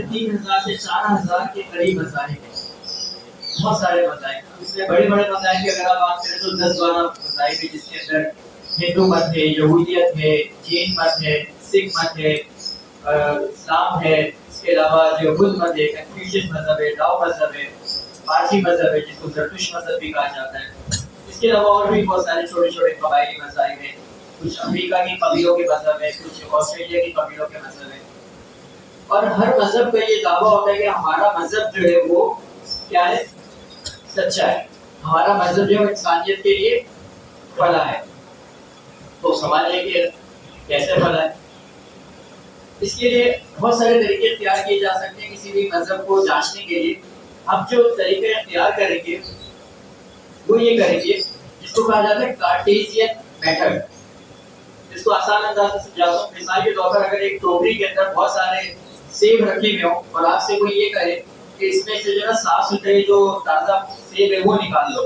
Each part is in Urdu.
3000 سے 4000 کے قریب مذاہب ہیں، بہت سارے مذاہب. اس میں بڑے بڑے مذاہب کی اگر آپ بات کریں تو 10-12 مذاہب ہیں، جس کے اندر ہندو مت ہے، یہودیت ہے، جین مت ہے، سکھ مت ہے، اسلام ہے، اس کے علاوہ جو بدھ مت ہے، کنفیوشن مذہب ہے، ڈاؤ مذہب ہے، پارسی مذہب ہے جس کو زرتشت مذہب بھی کہا جاتا ہے. اس کے علاوہ اور بھی بہت سارے چھوٹے چھوٹے قبائلی مذاہب ہیں، کچھ امریکہ کی قبیلوں کے مذہب ہیں، کچھ آسٹریلیا کی قبیلوں کے مذہب ہیں. اور ہر مذہب کا یہ دعویٰ ہوتا ہے کہ ہمارا مذہب جو ہے وہ کیا ہے؟ سچا ہے. ہمارا مذہب جو ہے انسانیت کے لیے بھلا ہے. تو سوال ہے کہ کیسے بھلا ہے؟ اس کے لیے بہت سارے طریقے اختیار کیے جا سکتے ہیں کسی بھی مذہب کو جانچنے کے لیے. اب جو طریقے اختیار کریں گے وہ یہ کریں گے جس کو کہا جاتا ہے کارٹیزین میتھڈ. اس کو آسان انداز سے سمجھاتا ہوں. مثال کے طور پر اگر ایک ٹوکری کے اندر بہت سارے سیب رکھے ہوئے ہوں اور آپ سے کوئی یہ کہے کہ اس میں سے جو ہے نا 7 جو تازہ سیب ہے وہ نکال لو،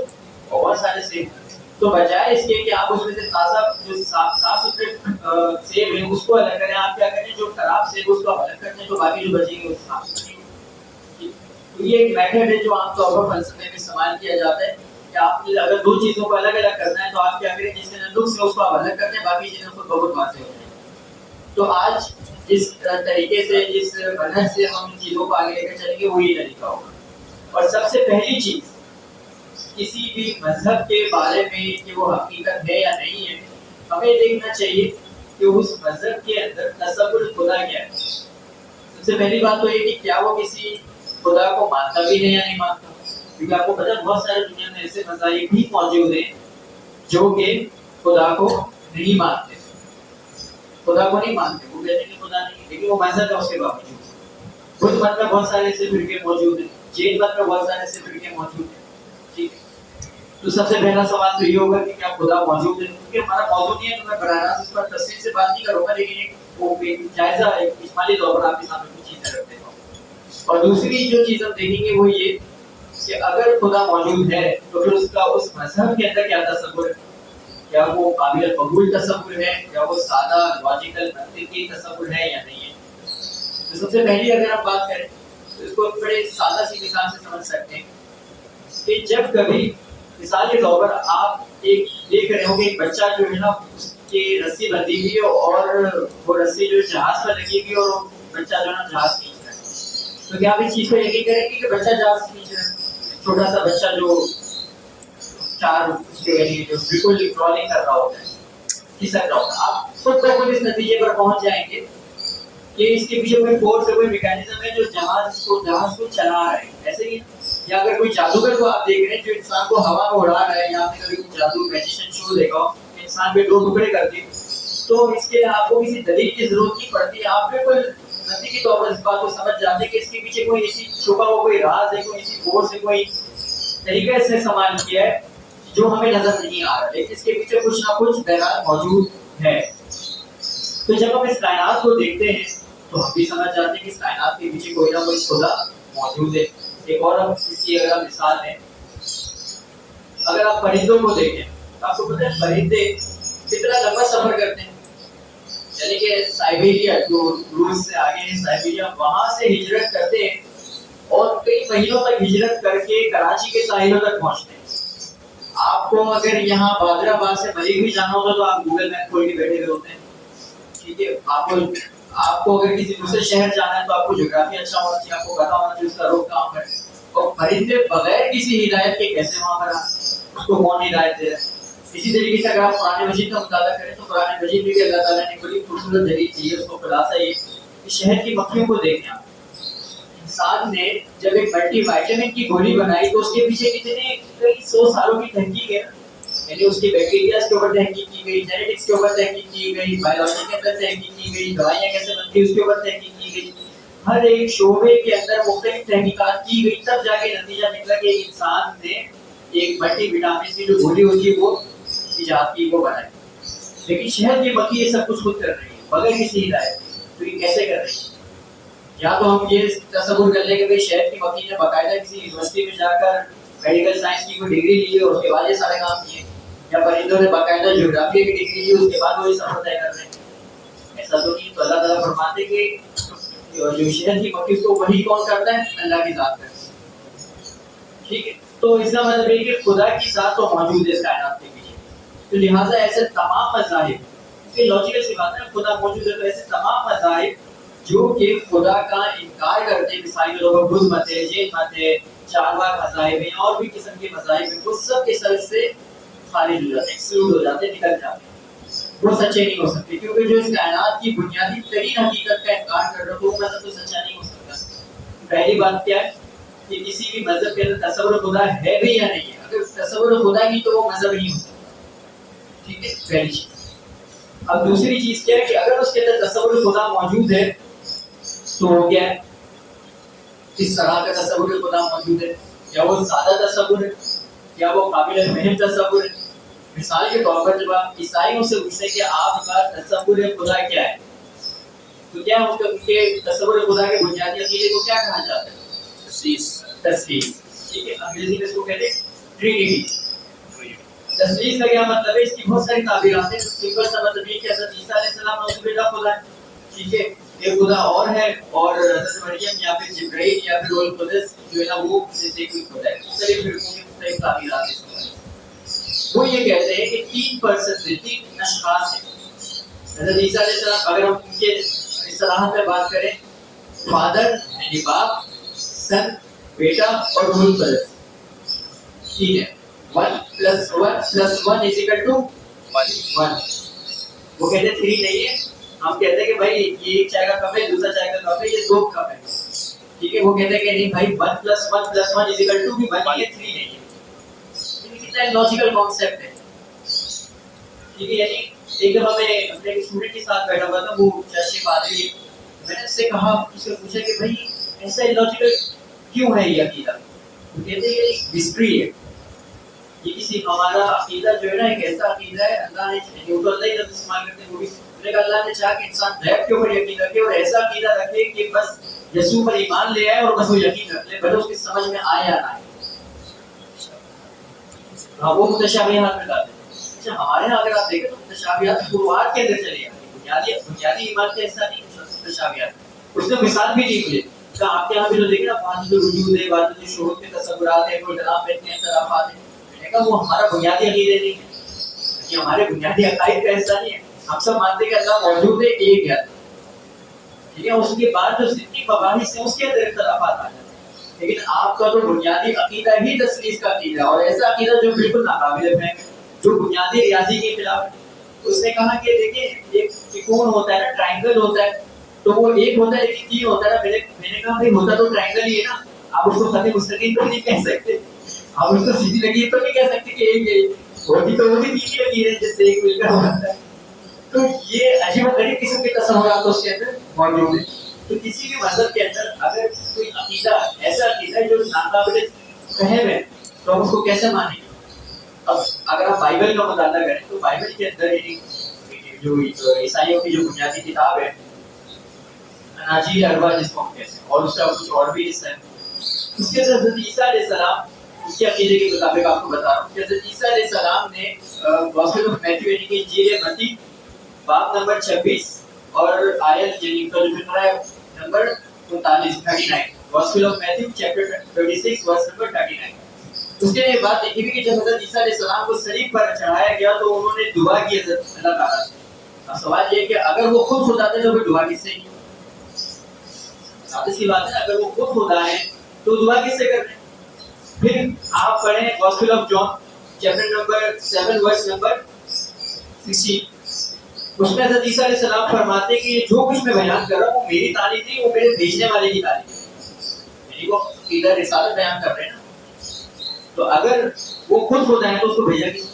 اور بہت سارے سیب، تو بجائے اس کے کہ آپ اس میں سے تازہ جو 7 سیب ہے اس کو الگ کریں، آپ کیا کریں جو خراب سیب اس کو الگ کرتے ہیں تو باقی جو بچیں گے وہ صاف کریں. یہ ایک میتھڈ ہے جو عام طور پر فلسفے میں استعمال کیا جاتا ہے کہ آپ اگر دو چیزوں کو الگ الگ کرنا ہے تو آپ کیا کریں جس کے اندر نقص ہے اس کو آپ الگ کرتے ہیں، باقی چیزوں کو بہت واضح ہوتے ہیں. تو آج جس طریقے سے جس منہج سے ہم ان چیزوں کو آگے لے کر چلیں گے وہی طریقہ ہوگا. اور سب سے پہلی چیز کسی بھی مذہب کے بارے میں کہ وہ حقیقت ہے یا نہیں ہے، ہمیں دیکھنا چاہیے کہ اس مذہب کے اندر تصور خدا کیا ہے. سب سے پہلی بات تو یہ کہ کیا وہ کسی خدا کو مانتا بھی ہے یا نہیں مانتا. کیونکہ آپ کو پتہ ہے بہت سارے دنیا میں ایسے مذاہب بھی موجود ہیں جو کہ خدا کو نہیں مانتے، خدا کو نہیں مانتے، وہ کہتے ہیں کہ خدا نہیں، لیکن وہ مذہب ہے اس کے باوجود. بدھ مت میں بہت سارے ایسے فرقے موجود ہیں، جین مت میں بہت سارے ایسے فرقے موجود ہیں. ٹھیک ہے، تو سب سے پہلا سوال تو یہ ہوگا کہ کیا خدا موجود ہے. کیونکہ ہمارا موضوع نہیں ہے تو میں براہ راست اس پر تفصیل سے بات نہیں کروں گا، لیکن ایک جائزہ ایک اجمالی طور پر آپ کے سامنے کچھ چیزیں رکھ دیتا ہوں. اور دوسری جو چیز ہم دیکھیں گے وہ یہ کہ اگر خدا موجود ہے تو پھر اس کا اس مذہب کے اندر کیا تصور ہے. کیا وہ قابل قبول تصور ہے، یا وہ سادہ لاجیکل منطقی تصور ہے یا نہیں ہے. تو سب سے پہلی اگر ہم بات کریں تو اس کو بڑے سادہ سی مثال سے سمجھ سکتے ہیں کہ جب کبھی مثال کے طور پر آپ ایک دیکھ رہے ہو کہ ایک بچہ جو ہے نا اس کی رسی بندھی ہوئی ہے اور وہ رسی جو جہاز پر لگی ہوئی اور بچہ جو ہے نا جہاز کھینچ رہا ہے، تو کیا آپ اس چیز کو یقین کریں گے کہ بچہ جہاز کھینچ رہا ہے؟ چھوٹا سا بچہ جو 4 جو بالکل ٹرالنگ کر رہا ہوتا ہے، کھسک رہا ہوتا ہے، آپ خود بخود اس نتیجے پر پہنچ جائیں گے کہ اس کے پیچھے کوئی فورس ہے، کوئی میکینزم ہے جو جہاز کو چلا رہا ہے. ایسے ہی یا اگر کوئی جادوگر کو آپ دیکھ رہے ہیں جو انسان کو ہوا میں اڑا رہا ہے، یا آپ نے کبھی کوئی جادو میجیشین شو دیکھا ہو انسان کے 2 ٹکڑے کر کے، تو اس کے لیے آپ کو کسی دلیل کی ضرورت نہیں پڑتی. آپ بالکل منطقی طور پر اس بات کو سمجھ جاتے ہیں کہ اس کے پیچھے کوئی ایسی چھپا ہوا کوئی راز ہے، کوئی ایسی فورس ہے، کوئی طریقے سے استعمال کیا ہے جو ہمیں نظر نہیں آ رہا، لیکن اس کے پیچھے کچھ نہ کچھ بہرحال موجود ہے. تو جب ہم اس کائنات کو دیکھتے ہیں تو ہم بھی سمجھ جاتے ہیں کہ اس کائنات کے پیچھے کوئی نہ کوئی خدا موجود ہے. ایک اور اس کی اگر مثال ہے، اگر آپ پرندوں کو دیکھیں تو آپ کو پتہ ہے پرندے کتنا لمبا سفر کرتے ہیں. یعنی کہ سائبیریا جو روس سے آگے ہے سائبیریا، وہاں سے ہجرت کرتے ہیں اور کئی مہینوں تک ہجرت کر کے کراچی کے ساحلوں تک پہنچتے ہیں. آپ کو اگر یہاں بادر آباد سے مری بھی جانا ہوگا تو آپ گوگل میپ کھول کے بیٹھے ہوئے ہوتے ہیں. ٹھیک ہے، آپ کو اگر کسی دوسرے شہر جانا ہے تو آپ کو جغرافی اچھا ہونا چاہیے، آپ کو پتا ہونا چاہیے اس کا رخ کہاں پر ہے. اور پرندے بغیر کسی ہدایت کے کیسے وہاں پر اس کو کون ہدایت دے رہا ہے. اسی طریقے سے اگر آپ قرآن مجید کا مطالعہ کریں تو قرآن مجید میں بھی اللہ تعالیٰ نے بڑی خوبصورت دلیل دی ہے. اس کو خلاصہ یہ کہ شہر کی مکھیوں کو دیکھیں آپ. انسان نے جب ایک ملٹی وائٹامن کی گولی بنائی تو اس کے پیچھے کتنے کئی 100 سالوں کی تحقیق ہے. یعنی اس کی بیکٹیریاز کے اوپر تحقیق کی گئی، جینیٹکس کے اوپر تحقیق کی گئی، بایولوجی کے اندر تحقیق کی گئی، دوائیاں کیسے بنتی ہیں اس کے اوپر تحقیق کی گئی. ہر ایک شعبے کے اندر مختلف تحقیقات کی گئی، تب جا کے نتیجہ نکلا کہ انسان نے ایک ملٹی وٹامن کی جو گولی ہوتی ہے وہ ایجاد کی، وہ بنائی. لیکن شہر کی مکھی یہ سب کچھ خود کر رہی ہے بغیر کسی ہدایت. تو یہ کیسے کر رہی ہے؟ یا تو ہم یہ تصور کر لیں کہ شہر کی مکھی نے باقاعدہ کسی یونیورسٹی میں جا کر میڈیکل سائنس کی کوئی ڈگری لی ہے اور اس کے بعد یہ سارے کام کیے، یا پرندوں نے باقاعدہ جغرافیہ کی ڈگری لی اس کے بعد وہ یہ سفر طے کر رہے ہیں. ایسا تو نہیں. تو اللہ تعالیٰ فرماتے کہ جو شہد کی مکھی اس کو وہی کون کرتا ہے؟ اللہ کی ذات کرتا ہے. ٹھیک ہے. تو اس کا مطلب یہ کہ خدا کی ذات تو موجود ہے اس کائنات کے پیچھے. تو لہٰذا ایسے تمام مذاہب، یہ لاجیکل سی بات ہے، خدا موجود ہے تو ایسے تمام مذاہب جو کہ خدا کا انکار کرتے ہیں، عیسائی لوگ بدھ مت ہے، جین مت ہے، چارواک مذاہب ہیں اور بھی قسم کے مذاہب ہیں، وہ سب کے سر سے خارج ہو جاتے ہیں، ایکسکلوڈ ہو جاتے ہیں، نکل جاتے ہیں. وہ سچے نہیں ہو سکتے کیونکہ جو اس کائنات کی بنیادی ترین حقیقت کا انکار کر رہے ہو وہ مذہب تو سچا نہیں ہو سکتا. پہلی بات کیا ہے کہ کسی بھی مذہب کے اندر تصور خدا ہے بھی یا نہیں ہے. اگر تصور خدا نہیں تو وہ مذہب نہیں ہو سکتا. ٹھیک ہے، پہلی چیز. اب دوسری چیز کیا ہے کہ اگر اس کے اندر تصور خدا موجود ہے تو وہ کیا ہے، کس طرح کا تصور خدا موجود ہے؟ کیا وہ سادہ تصور ہے؟ کیا وہ قابل فہم تصور ہے؟ مثال کے طور پر جب آپ عیسائیوں سے پوچھتے ہیں کہ آپ کا تصور خدا کیا ہے تو کیا ان کے تصور خدا کے بنیادی عقیدے کو کیا کہا جاتا ہے؟ تثلیث. ٹھیک ہے، انگریزی میں اس کو کہتے ہیں ٹرینیٹی. تثلیث کا کیا مطلب ہے؟ اس کی بہت ساری تعبیرات ہیں. سمپل سا مطلب یہ کہ حضرت عیسیٰ علیہ السلام نعوذ باللہ خدا ہے. ٹھیک ہے، ایک خدا اور ہے اور حضرت مریم یا پھر جبرائیل یا پھر روح القدس جو ہے نا وہ جیسے کوئی خدا ہے. مختلف فرقوں کی مختلف تعبیرات ہیں. وہ یہ کہتے ہیں کہ 3% اشخاص ہیں. حضرت عیسیٰ علیہ السلام اگر ہم ان کے اصطلاحات میں بات کریں، فادر یعنی باپ، سن بیٹا اور روح القدس. ٹھیک ہے، 1+1=1. وہ کہتے ہیں 3 نہیں ہے. ہم کہتے ہیں کہ بھائی یہ ایک چائے کا کپ ہے، دوسرا چائے کا کپ ہے، یہ 2 کپ ہے. ٹھیک ہے، وہ کہتے ہیں کہ نہیں بھائی 1+1+1=1 بھی 1 ہے 3 نہیں ہے. کتنا لاجیکل کانسیپٹ ہے. ٹھیک ہے، یعنی ایک دفعہ میں اپنے اسٹوڈنٹ کے ساتھ بیٹھا ہوا تھا، وہ چرچ کے پادری. میں نے اس سے کہا، اس سے پوچھا کہ بھائی ایسا لاجیکل کیوں ہے یہ عقیدہ؟ وہ کہتے ہیں یہ مسٹری ہے. یہ کسی ہمارا عقیدہ جو ہے نا ایک ایسا عقیدہ ہے، اللہ نے جو تو اللہ ہی لفظ استعمال کرتے ہیں وہ بھی لیکن اللہ نے چاہا کہ انسان غیب کے اوپر یقین رکھے اور ایسا عقیدہ رکھے کہ بس یسوع پر ایمان لے آئے اور بس وہ یقین رکھ لے، بھلے اس کی سمجھ میں آئے یا نہ آئے. ہاں، وہ متشابہات میں لاتے ہیں. اچھا، ہمارے یہاں اگر آپ دیکھیں تو متشابہات شروعات کے اندر چلے جاتی ہیں. بنیادی ایمان کا حصہ نہیں متشابہات. اس نے مثال بھی نہیں ملے. آپ کے یہاں بھی جو دیکھیں نا، بعض جو وجود ہے، بعض جو شہود کے تصورات ہیں، کوئی اختلاف رہتے ہیں، اختلافات ہیں. میں نے کہا وہ ہمارا بنیادی عقیدے نہیں ہے، یہ ہمارے بنیادی عقائد کا حصہ نہیں ہے. ہم سب مانتے ہیں کہ اللہ موجود ہے، ایک ہے. ٹھیک ہے، اس کے بعد جو ضمنی مباحث ہیں اس کے اندر اختلافات آ جاتے ہیں. لیکن آپ کا تو بنیادی عقیدہ ہی تثلیث کا عقیدہ ہے اور ایسا عقیدہ جو بالکل ناقابل فہم ہے، جو بنیادی ریاضی کے خلاف ہے. اس نے کہا کہ دیکھیں ایک ترکون ہوتا ہے نا، ٹرائنگل ہوتا ہے تو وہ ایک ہوتا ہے لیکن 3 ہوتا ہے نا. میں نے کہا بھائی ہوتا تو ٹرائنگل ہی ہے نا، آپ اس کو خط مستقیم تو نہیں کہہ سکتے، آپ اس کو سیدھی لکیر تو نہیں کہہ سکتے کہ ایک ہے. ہوتی تو وہ بھی 3 ہی لکیر ہے جس سے ایک مل کر ہوتا ہے. تو یہ عجیب و غریب قسم کے تصورات اس کے اندر موجود ہیں. تو کسی بھی مذہب کے اندر اگر کوئی عقیدہ ایسا عقیدہ ہے جو ناقابل فہم ہے تو ہم اس کو کیسے مانیں گے؟ اب اگر آپ بائبل کا مطالعہ کریں تو بائبل کے اندر جو عیسائیوں کی جو بنیادی کتاب ہے، اناجیل اربع جس کو ہم کہتے ہیں، اور اس کا کچھ اور بھی حصہ ہے، اس کے اندر حضرت عیسیٰ علیہ السلام اس کے عقیدے کے مطابق آپ کو بتا رہا ہوں کہ حضرت عیسیٰ علیہ السلام نے گاسپل آف میتھیو یعنی کہ انجیل متی باب نمبر 26 اور آیت یعنی ترجمہ number 39 gospel of Matthew chapter 36 verse number 39. اس کے لیے بات دیکھی بھی کہ جب حضرت عیسیٰ علیہ السلام کو صلیب پر چڑھایا گیا تو انہوں نے دعا کی حضرت اللہ تعالیٰ سے. اب سوال یہ ہے کہ اگر وہ خود خدا تھے تو پھر دعا کس سے کی؟ سی بات ہے، اگر وہ خود خدا ہے تو دعا کس سے کر رہے ہیں؟ پھر آپ پڑھیں gospel of John chapter number 7 verse number 16. اس میں حضرت عیسیٰ علیہ السلام فرماتے ہیں کہ جو کچھ میں بیان کر رہا ہوں وہ میری تعلیم نہیں، وہ میرے بھیجنے والے کی تعلیم ہے. یعنی وہ ادھر رسالت بیان کر رہے ہیں نا. تو اگر وہ خود خدا ہے تو اس کو بھیجا کس؟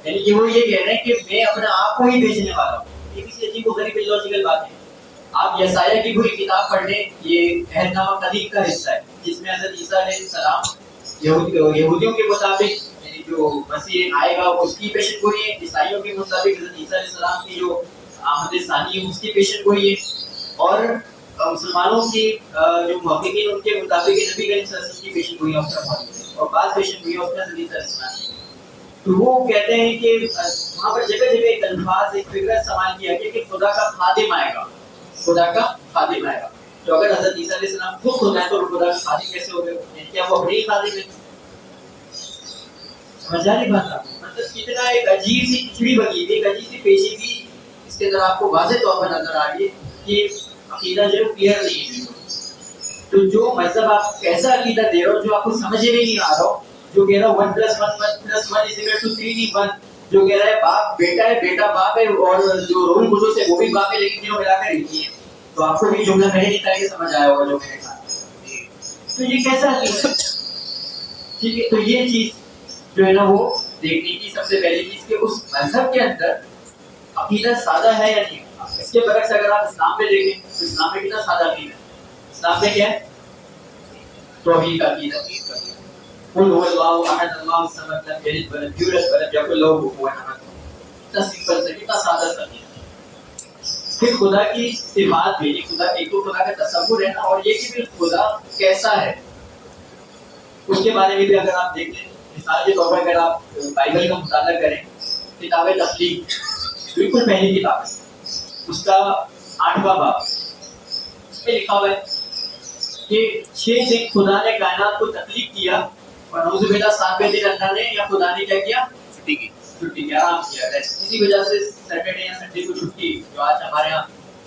یعنی کہ وہ یہ کہہ رہے ہیں کہ میں اپنے آپ کو ہی بھیجنے والا ہوں. یہ کسی عجیب و غریب لاجیکل بات ہے. آپ یسایہ کی پوری کتاب پڑھ لیں، یہ عہد نامہ قدیم کا حصہ ہے جس میں حضرت عیسیٰ علیہ السلام یہودیوں کے مطابق یعنی جو مسیح آئے گا اس کی پیشن گوئی ہے، عیسائیوں کے مطابق حضرت عیسیٰ علیہ السلام کی جو آمد ثانی ہے اس کی پیشن گوئی ہے، اور مسلمانوں کی جو محققین ان کے مطابق نبی کریم صلی اللہ علیہ وسلم کی پیشن گوئی اس کا موجود ہے اور بعض پیشن گوئی اس میں حضرت عیسیٰ علیہ السلام کی. تو وہ کہتے ہیں کہ وہاں پر جگہ جگہ ایک الفاظ ایک فکر استعمال کیا گیا کہ خدا کا خادم آئے گا. خدا کا خادم آئے گا. تو اگر حضرت عیسیٰ علیہ السلام خود خدا ہے تو خدا کا خادم کیسے ہو گئے؟ یعنی کیا وہ اپنے ہی خادم ہے؟ سمجھ آ رہی بات آپ؟ مطلب کتنا ایک عجیب سی کھچڑی بنی ہوئی، ایک عجیب سی پیچیدگی اس کے اندر آپ کو واضح طور پر نظر آ رہی ہے کہ عقیدہ جو ہے کلیئر نہیں ہے. تو جو مذہب آپ کیسا عقیدہ دے رہے ہو جو آپ کو سمجھ میں نہیں آ رہا ہو، جو کہہ رہا ہے 1+1+1=3 جو کہہ رہا ہے باپ بیٹا ہے، بیٹا باپ ہے، اور جو رول قدس ہے وہ بھی باپ ہے، لیکن تینوں ملا کر ایک ہی ہے. تو آپ کو بھی جملہ میں نہیں تھا کہ سمجھ آیا ہوگا جو میں نے کہا. تو یہ کیسا عقیدہ؟ ٹھیک ہے، تو یہ چیز جو ہے نا وہ دیکھنے کی سب سے پہلی چیز کہ اس مذہب کے اندر عقیدہ سادہ ہے یا نہیں. اس کے برعکس اگر آپ اسلام میں دیکھیں تو اسلام میں کتنا سادہ عقیدہ ہے. اسلام میں کیا ہے؟ توحید کا عقیدہ. قل هو الله احد الله الصمد لم يلد ولم يولد ولم يكن له كفوا احد. تصدیق سے کتنا سادہ عقیدہ. پھر خدا کی صفات بھی، خدا ایک تو خدا کا تصور ہے نا، اور یہ کہ خدا کیسا ہے اس کے بارے میں بھی اگر آپ دیکھیں. مثال کے طور پر اگر آپ بائبل کا مطالعہ کریں، کتاب تخلیق بالکل پہلی کتاب ہے، اس کا 8واں باب، اس میں لکھا ہوا ہے کہ 6 دن خدا نے کائنات کو تخلیق کیا اور نعوذ باللہ 7ویں دن اللہ نے یا خدا نے کیا کیا؟ چھٹی کی، آرام کیا. اسی وجہ سے سیٹرڈے یا سنڈے کو چھٹی، جو آج ہمارے یہاں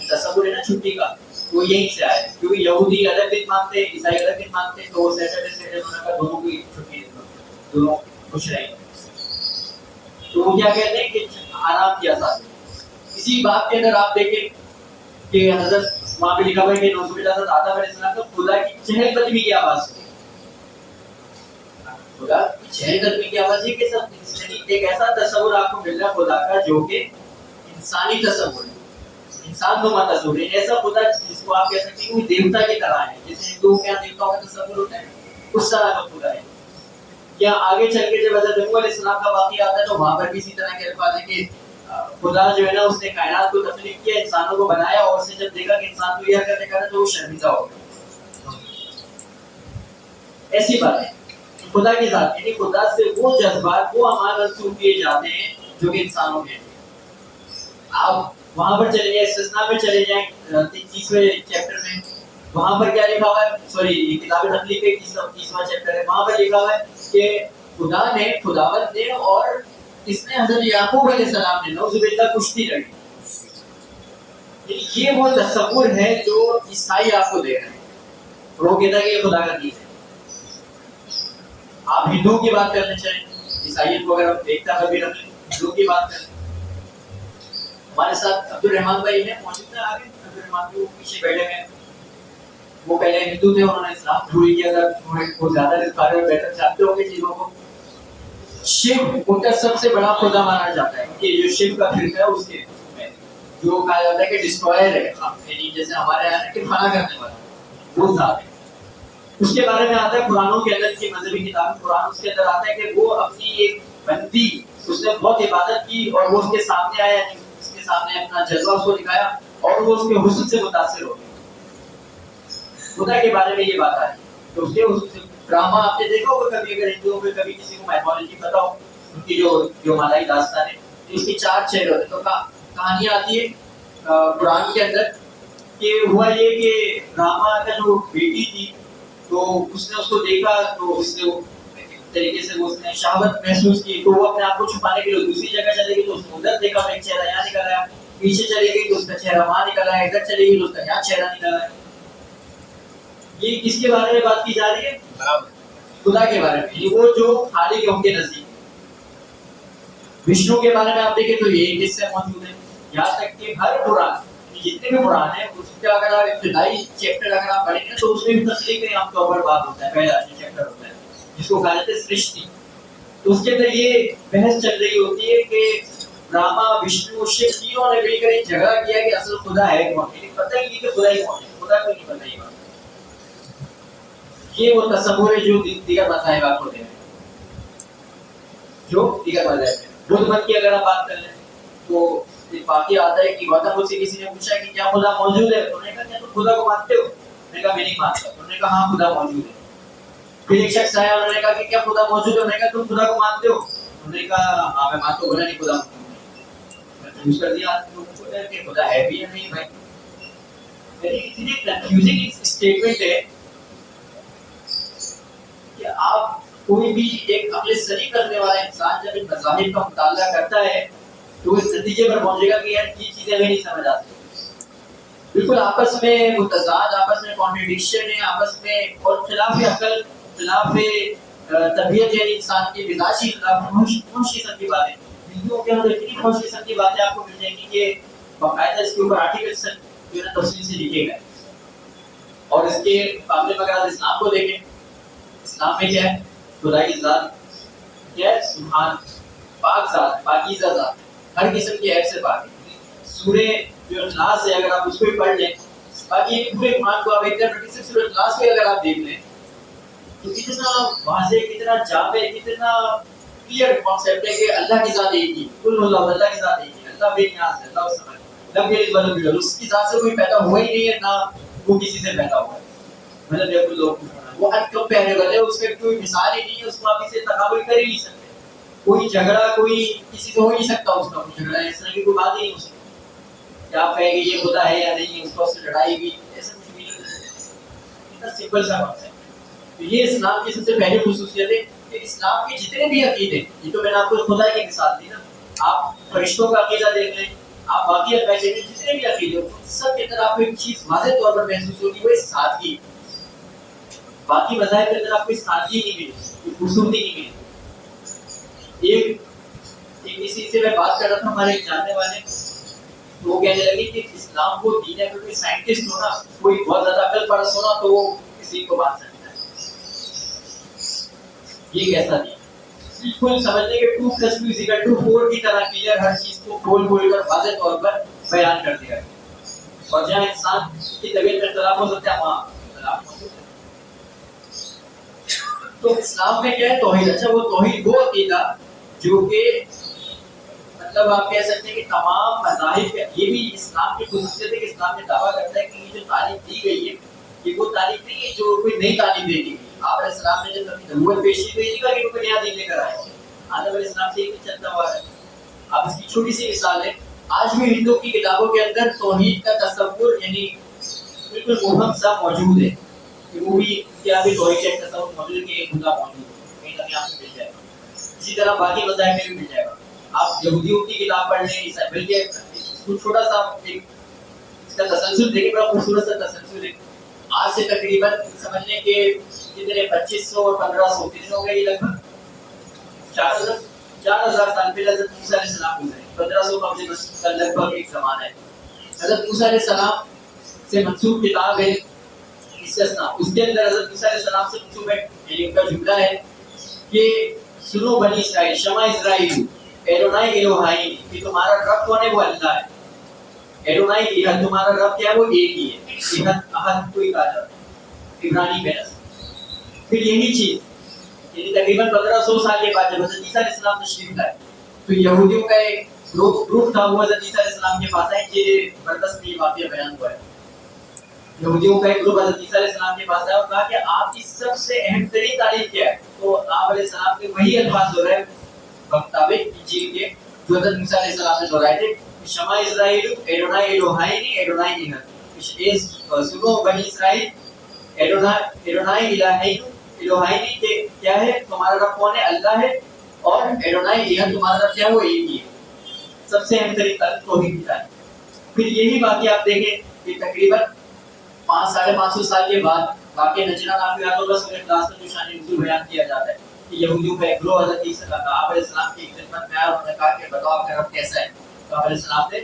تصور ہے نا چھٹی کا، وہ یہیں سے آیا ہے. کیونکہ یہودی الگ دن مانتے ہیں، عیسائی الگ دن مانتے ہیں، تو وہ سیٹرڈے سنڈے دونوں کی چھٹی، دونوں خوش رہیں گے. تو وہ کیا کہتے ہیں کہ آرام کیا تھا. اسی بات کے اندر آپ دیکھیں کہ حضرت وہاں پہ لکھا ہوا ہے کہ نعوذ باللہ حضرت آدم علیہ السلام کو خدا کی چہل قدمی کی آواز سنی. خدا کی چہل قدمی کی آواز یہ کہ ایک ایسا تصور آپ کو مل رہا ہے خدا کا جو کہ انسانی تصور ہے، انسان نما تصور ہے. ایسا خدا جس کو آپ کہہ سکتے ہیں کہ دیوتا کی طرح ہے، جیسے ہندوؤں کے یہاں دیوتاؤں کا تصور ہوتا ہے اس طرح کا خدا ہے. یا آگے چل کے جب حضرت نوح علیہ السلام کا واقعہ آتا ہے تو وہاں پر بھی اسی طرح کے الفاظ ہیں کہ خدا جو ہے نا اس نے کائنات کو تخلیق کیا، انسانوں کو بنایا، اور اسے جب دیکھا کہ انسان کو یہ حرکتیں کر رہا ہے تو وہ شرمندہ ہو گیا. ایسی بات ہے خدا کی ذات، یعنی خدا سے وہ جذبات، وہ اعمال منسوخ کیے جاتے ہیں جو کہ انسانوں کے. آپ وہاں پر چلے جائیں، استثناء میں چلے جائیں 30ویں چیپٹر میں، وہاں پر کیا لکھا ہوا ہے؟ سوری، کتاب تخلیق کا 30واں چیپٹر ہے، وہاں پر لکھا ہوا ہے کہ خداوند نے اور اس نے حضرت یعقوب علیہ السلام نے نعوذ باللہ کشتی لڑی. یہ وہ تصور ہے جو عیسائی آپ کو دے رہے ہیں. وہ کہتا ہے کہ یہ خدا کا دین ہے. آپ ہندوؤں کی بات کرنے چاہیں، عیسائیت کو اگر آپ دیکھتا کبھی رکھ لیں، ہندوؤں کی بات کریں. ہمارے ساتھ عبد الرحمان بھائی ہیں، موجود ہیں آگے. عبد الرحمان بھی پیچھے بیٹھے ہیں. وہ پہلے ہندو تھے، انہوں نے اسلام قبول کیا تھا. وہ زیادہ اس بارے میں بہتر جانتے ہوں گے چیزوں کو. شیو ان کا سب سے بڑا خدا مانا جاتا ہے کہ جو شیو کا فرقہ ہے اس کے میں جو کہا جاتا ہے کہ ڈسٹرائر ہے، یعنی جیسے ہمارے یہاں کہ فنا کرنے والا وہ ذات ہے. اس کے بارے میں آتا ہے قرآنوں کے اندر کی مذہبی کتاب قرآن، اس کے اندر آتا ہے کہ وہ اپنی ایک بندی، اس نے بہت عبادت کی اور وہ اس کے سامنے آیا، اس کے سامنے اپنا جذبہ اس کو دکھایا اور وہ اس کے حسن سے متاثر ہو گیا. خدا کے بارے میں یہ بات آئی تو اس کے حسن سے. ڈرامہ آپ نے دیکھا ہوگا کبھی، اگر ہندوؤں میں کبھی کسی کو مائتھولوجی پتا ہو، ان کی جو مالائی داستان ہے، اس کی 4 چہرے ہوتے ہیں. تو کہانی آتی ہے قرآن کے اندر کہ ہوا یہ کہ راما کا جو بیٹی تھی تو اس نے اس کو دیکھا تو اس نے طریقے سے اس نے شہوت محسوس کی، تو وہ اپنے آپ کو چھپانے کے لیے دوسری جگہ چلے گئی. تو اس نے ادھر دیکھا ایک چہرہ یہاں نکل آیا، پیچھے چلے گئی تو اس کا چہرہ وہاں نکل آیا، ادھر چلے گئی تو اس کا یہاں چہرہ نکل آیا. یہ کس کے بارے میں بات کی جا رہی ہے؟ خدا کے بارے میں، وہ جو خالق ہے ان کے نزدیک. وشنو کے بارے میں آپ دیکھیں تو یہ قصے موجود ہیں. یہاں تک کہ ہر قرآن، جتنے بھی قرآن ہیں اس کا اگر آپ ابتدائی چیپٹر اگر آپ پڑھیں گے تو اس میں بھی تخلیق کے عام طور پر بات ہوتا ہے. پہلا چیپٹر ہوتا ہے جس کو کہا جاتا ہے سرشٹی. تو اس کے اندر یہ بحث چل رہی ہوتی ہے کہ راما، وشنو، شیو تینوں نے مل کر ایک جھگڑا کیا کہ اصل خدا ہے کون. لیکن پتہ ہی نہیں کہ خدا ہی کون ہے، خدا کو نہیں پتہ. یہ وہ تصور ہے جو دیگر مذاہب آپ کو دے رہے ہیں، جو دیگر مذاہب ہیں. بدھ مت کی اگر آپ بات کر لیں تو ایک واقعہ آتا ہے کہ گوتم بدھ سے کسی نے پوچھا کہ کیا خدا موجود ہے؟ انہوں نے کہا کیا تم خدا کو مانتے ہو؟ انہوں نے کہا میں نہیں مانتا. انہوں نے کہا ہاں خدا موجود ہے. پھر ایک شخص آیا، انہوں نے کہا کہ کیا خدا موجود ہے؟ انہوں نے کہا تم خدا کو مانتے ہو؟ انہوں نے کہا ہاں میں مانتا ہوں. بولا نہیں خدا موجود ہے. کر دیا کہ خدا ہے بھی یا نہیں بھائی. یعنی اتنی کنفیوزنگ اسٹیٹمنٹ ہے کہ آپ کوئی بھی ایک عقل سری کرنے والا انسان جب ان مذاہب کا مطالعہ کرتا ہے تو اس نتیجے پر پہنچے گا کہ یار یہ چیزیں ہمیں نہیں سمجھ آتی. بالکل آپس میں متضاد، آپس میں کانٹرڈکشن ہے، آپس میں اور خلاف عقل، خلاف طبیعت، یعنی انسان کی مزاجی خلاف خوش قسم کی باتیں. ہندوؤں کے اندر اتنی خوش قسم کی باتیں آپ کو مل جائیں گی کہ باقاعدہ اس کے اوپر آرٹیکلس جو ہے نا تفصیل سے لکھے گئے. اور اس کے مقابلے میں اگر آپ اسلام کو دیکھیں، اسلام میں کیا ہے؟ خدا کی ذات کیا ہے؟ سبحان، پاک ذات، پاکیزہ ذات، ہر قسم کی عیب سے پاک ہے. سورہ جو اخلاص ہے اگر آپ اس کو بھی پڑھ لیں، باقی پورے قرآن کو آپ ایک طرف رکھیں، صرف اخلاص کو اگر آپ دیکھ لیں تو کتنا واضح، کتنا جامع، کتنا کلیئر کانسیپٹ ہے کہ اللہ کی ذات ایک ہی، کل اللہ، اللہ کی ذات ایک ہی، اللہ بے نیاز ہے، اللہ الصمد، لم یلد ولم یولد، اس کی ذات سے کوئی پیدا ہوا ہی نہیں ہے، نہ وہ کسی سے پیدا ہوا ہے. مطلب دیکھو لوگ وہ انکمپیریبل ہے، اس میں کوئی مثال ہی نہیں ہے، اس کو آپ اسے تقابل کر ہی نہیں سکتے. کوئی جھگڑا کوئی کسی سے ہو ہی نہیں سکتا، اس کا کوئی جھگڑا اس طرح کی کوئی بات ہی نہیں ہو سکتی کہ آپ کہیں گے یہ خدا ہے یا نہیں، اس کو اس سے لڑائی بھی، ایسا کچھ بھی نہیں. اتنا سمپل سا کانسیپٹ. تو یہ اسلام کی سب سے پہلی خصوصیت ہے کہ اسلام کے جتنے بھی عقیدے، یہ تو میں نے آپ کو خدا کی مثال دی نا، آپ فرشتوں کا عقیدہ دیکھ لیں، آپ باقی عقیدے جتنے بھی عقیدے ہو، سب کے اندر آپ کو ایک چیز واضح طور پر محسوس ہوگی، وہ سادگی. باقی مذاہب کے اندر آپ کو سادگی نہیں ملی، خوبصورتی نہیں ملی. ایک اسی سے میں بات کر رہا تھا، ہمارے ایک جاننے والے، تو وہ کہنے لگے کہ اسلام وہ دین ہے، کوئی سائنٹسٹ ہونا، کوئی بہت زیادہ عقل پرست ہونا تو وہ کسی کو مان سکتا ہے. یہ کیسا دین؟ بالکل سمجھنے کے 2+2=4 کی طرح کلیئر، ہر چیز کو کھول کھول کر واضح طور پر بیان کر دیا. اور جہاں انسان کی طبیعت میں اختلاف ہو سکتا ہے وہاں اختلاف ہو سکتا ہے. تو اسلام میں کیا ہے؟ توحید. اچھا وہ توحید وہ عقیدہ جو کہ مطلب آپ کہہ سکتے ہیں کہ تمام مذاہب کا، یہ بھی اسلام کی خصوصیت ہے کہ اسلام میں دعویٰ کرتا ہے کہ یہ جو تعلیم دی گئی ہے یہ وہ تعلیم نہیں ہے جو کوئی نئی تعلیم دے دی گئی. آپ علیہ السلام نے جب اپنی نبوت پیش کی تو یہ کہا کہ کوئی نیا دین لے کر آئے. آدم علیہ السلام سے یہ چلتا ہوا ہے. اب اس کی چھوٹی سی مثال ہے، آج بھی ہندو کی کتابوں کے اندر توحید کا تصور یعنی بالکل مبہم سا موجود ہے کہ وہ بھی کیا بھی توحید کا تصور موجود ہے کہ ایک خدا موجود ہے، کہیں نہ کہیں آپ کو مل جائے گا. اسی طرح باقی مذاہب میں بھی مل جائے گا. آپ یہودیوں کی کتاب پڑھ لیں، عیسائی کے چھوٹا سا ایک اس کا تسلسل دیکھیں، بڑا خوبصورت سا تسلسل ہے. آج سے تقریباً سمجھ لیں کہ کتنے 2500 اور 1500 کتنے ہو گئے، یہ لگ بھگ 4000 سال پہلے حضرت موسیٰ علیہ السلام گزرے. 1500 کا لگ بھگ ایک زمانہ ہے. حضرت موسیٰ علیہ السلام سے منسوب کتاب ہے استثنا. اس کے اندر حضرت موسیٰ علیہ السلام سے منسوب ہے، یعنی ان کا جملہ ہے کہ سنو بنی اسرائیل، شمع اسرائیل، ایڈونائی الوہائی، کہ تمہارا رب کون ہے؟ وہ اللہ ہے. ایڈونائی الہ، تمہارا رب کیا ہے؟ وہ ایک ہی ہے. الہ احد کوئی کہا جاتا ہے عبرانی میں. پھر یہی چیز یعنی تقریباً 1500 سال کے بعد جب حضرت عیسیٰ علیہ السلام تشریف لائے تو یہودیوں کا ایک گروپ تھا، وہ حضرت عیسیٰ علیہ السلام کے پاس آئے. یہ زبردست یہ واقعہ بیان ہوا ہے. یہودیوں کا ایک گروپ حضرت عیسیٰ علیہ السلام کے پاس آیا اور کہا کہ آپ کی سب سے اہم ترین تعلیم کیا ہے؟ تو آپ علیہ السلام کے وہی الفاظ دہرائے مطابق انجیل کے جو حضرت موسیٰ علیہ السلام نے دہرائے تھے، شمع اسرائیل، ایڈونائی الوہائی، ایڈونائی الہ. سنو بنی اسرائیل، ایڈونائی الوہائی کہ کیا ہے؟ تمہارا رب کون ہے؟ اللہ ہے. اور ایڈونائی الہ، تمہارا رب کیا ہے؟ وہ ایک ہی ہے. سب سے اہم ترین تعلیم توحید کی تعلیم. پھر یہی واقعہ آپ دیکھیں کہ تقریباً 500-550 سال کے بعد واقعہ نجران، آپ کو یاد ہوگا سورہ اخلاص میں جو شان نزول بیان کیا جاتا ہے کہ یہودیوں کا ایک گروہ حضرت عیسیٰ آپ علیہ السلام کی خدمت میں آیا اور انہوں نے کہا کہ بتاؤ آپ کا رب کیسا ہے؟ تو آپ علیہ السلام نے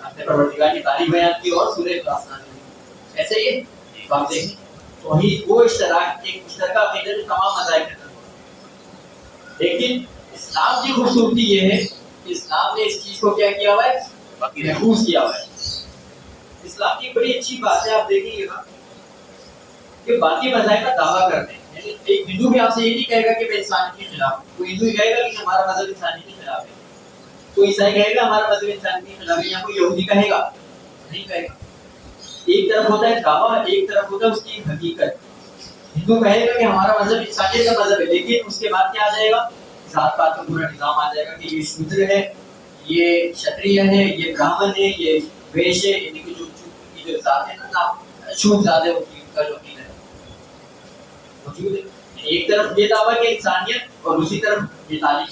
اپنے پروردگار کی تعریف بیان کی اور سورہ اخلاص نازل کی. ایسے ہی آپ دیکھیں توحید وہ اشتراک، ایک مشترکہ عقیدہ جو تمام مذاہب کے اندر. لیکن اسلام کی خوبصورتی یہ ہے کہ اسلام نے اس چیز کو کیا کیا ہوا ہے؟ محفوظ کیا ہوا ہے. اسلام کی بڑی اچھی بات ہے، آپ دیکھیں گے نا کہ باقی مذاہب کا دعویٰ کرتے ہیں. یعنی ایک ہندو بھی آپ سے یہ نہیں کہے گا کہ میں انسان کے خلاف ہوں. کوئی ہندو کہے گا کہ ہمارا مذہب انسان کے خلاف ہے. کوئی عیسائی کہے گا ہمارا مذہب انسان کے خلاف ہے، یا کوئی یہودی کہے گا نہیں کہے گا. ایک طرف ہوتا ہے دعویٰ، ایک طرف ہوتا ہے اس کی حقیقت. ہندو کہے گا کہ ہمارا مذہب انسانیت کا مذہب ہے، لیکن اس کے بعد کیا آ جائے گا؟ ذات پات کا پورا نظام آ جائے گا کہ یہ شودر ہے، یہ شتریہ ہے، یہ براہمن ہے، یہ ویش ہے، یعنی کہ جو کی جو ذات ہے نا شوب ذات ہے ان کا جو عقیدہ ہے موجود ہے. ایک طرف یہ دعویٰ کہ انسانیت اور دوسری طرف یہ تعلیم.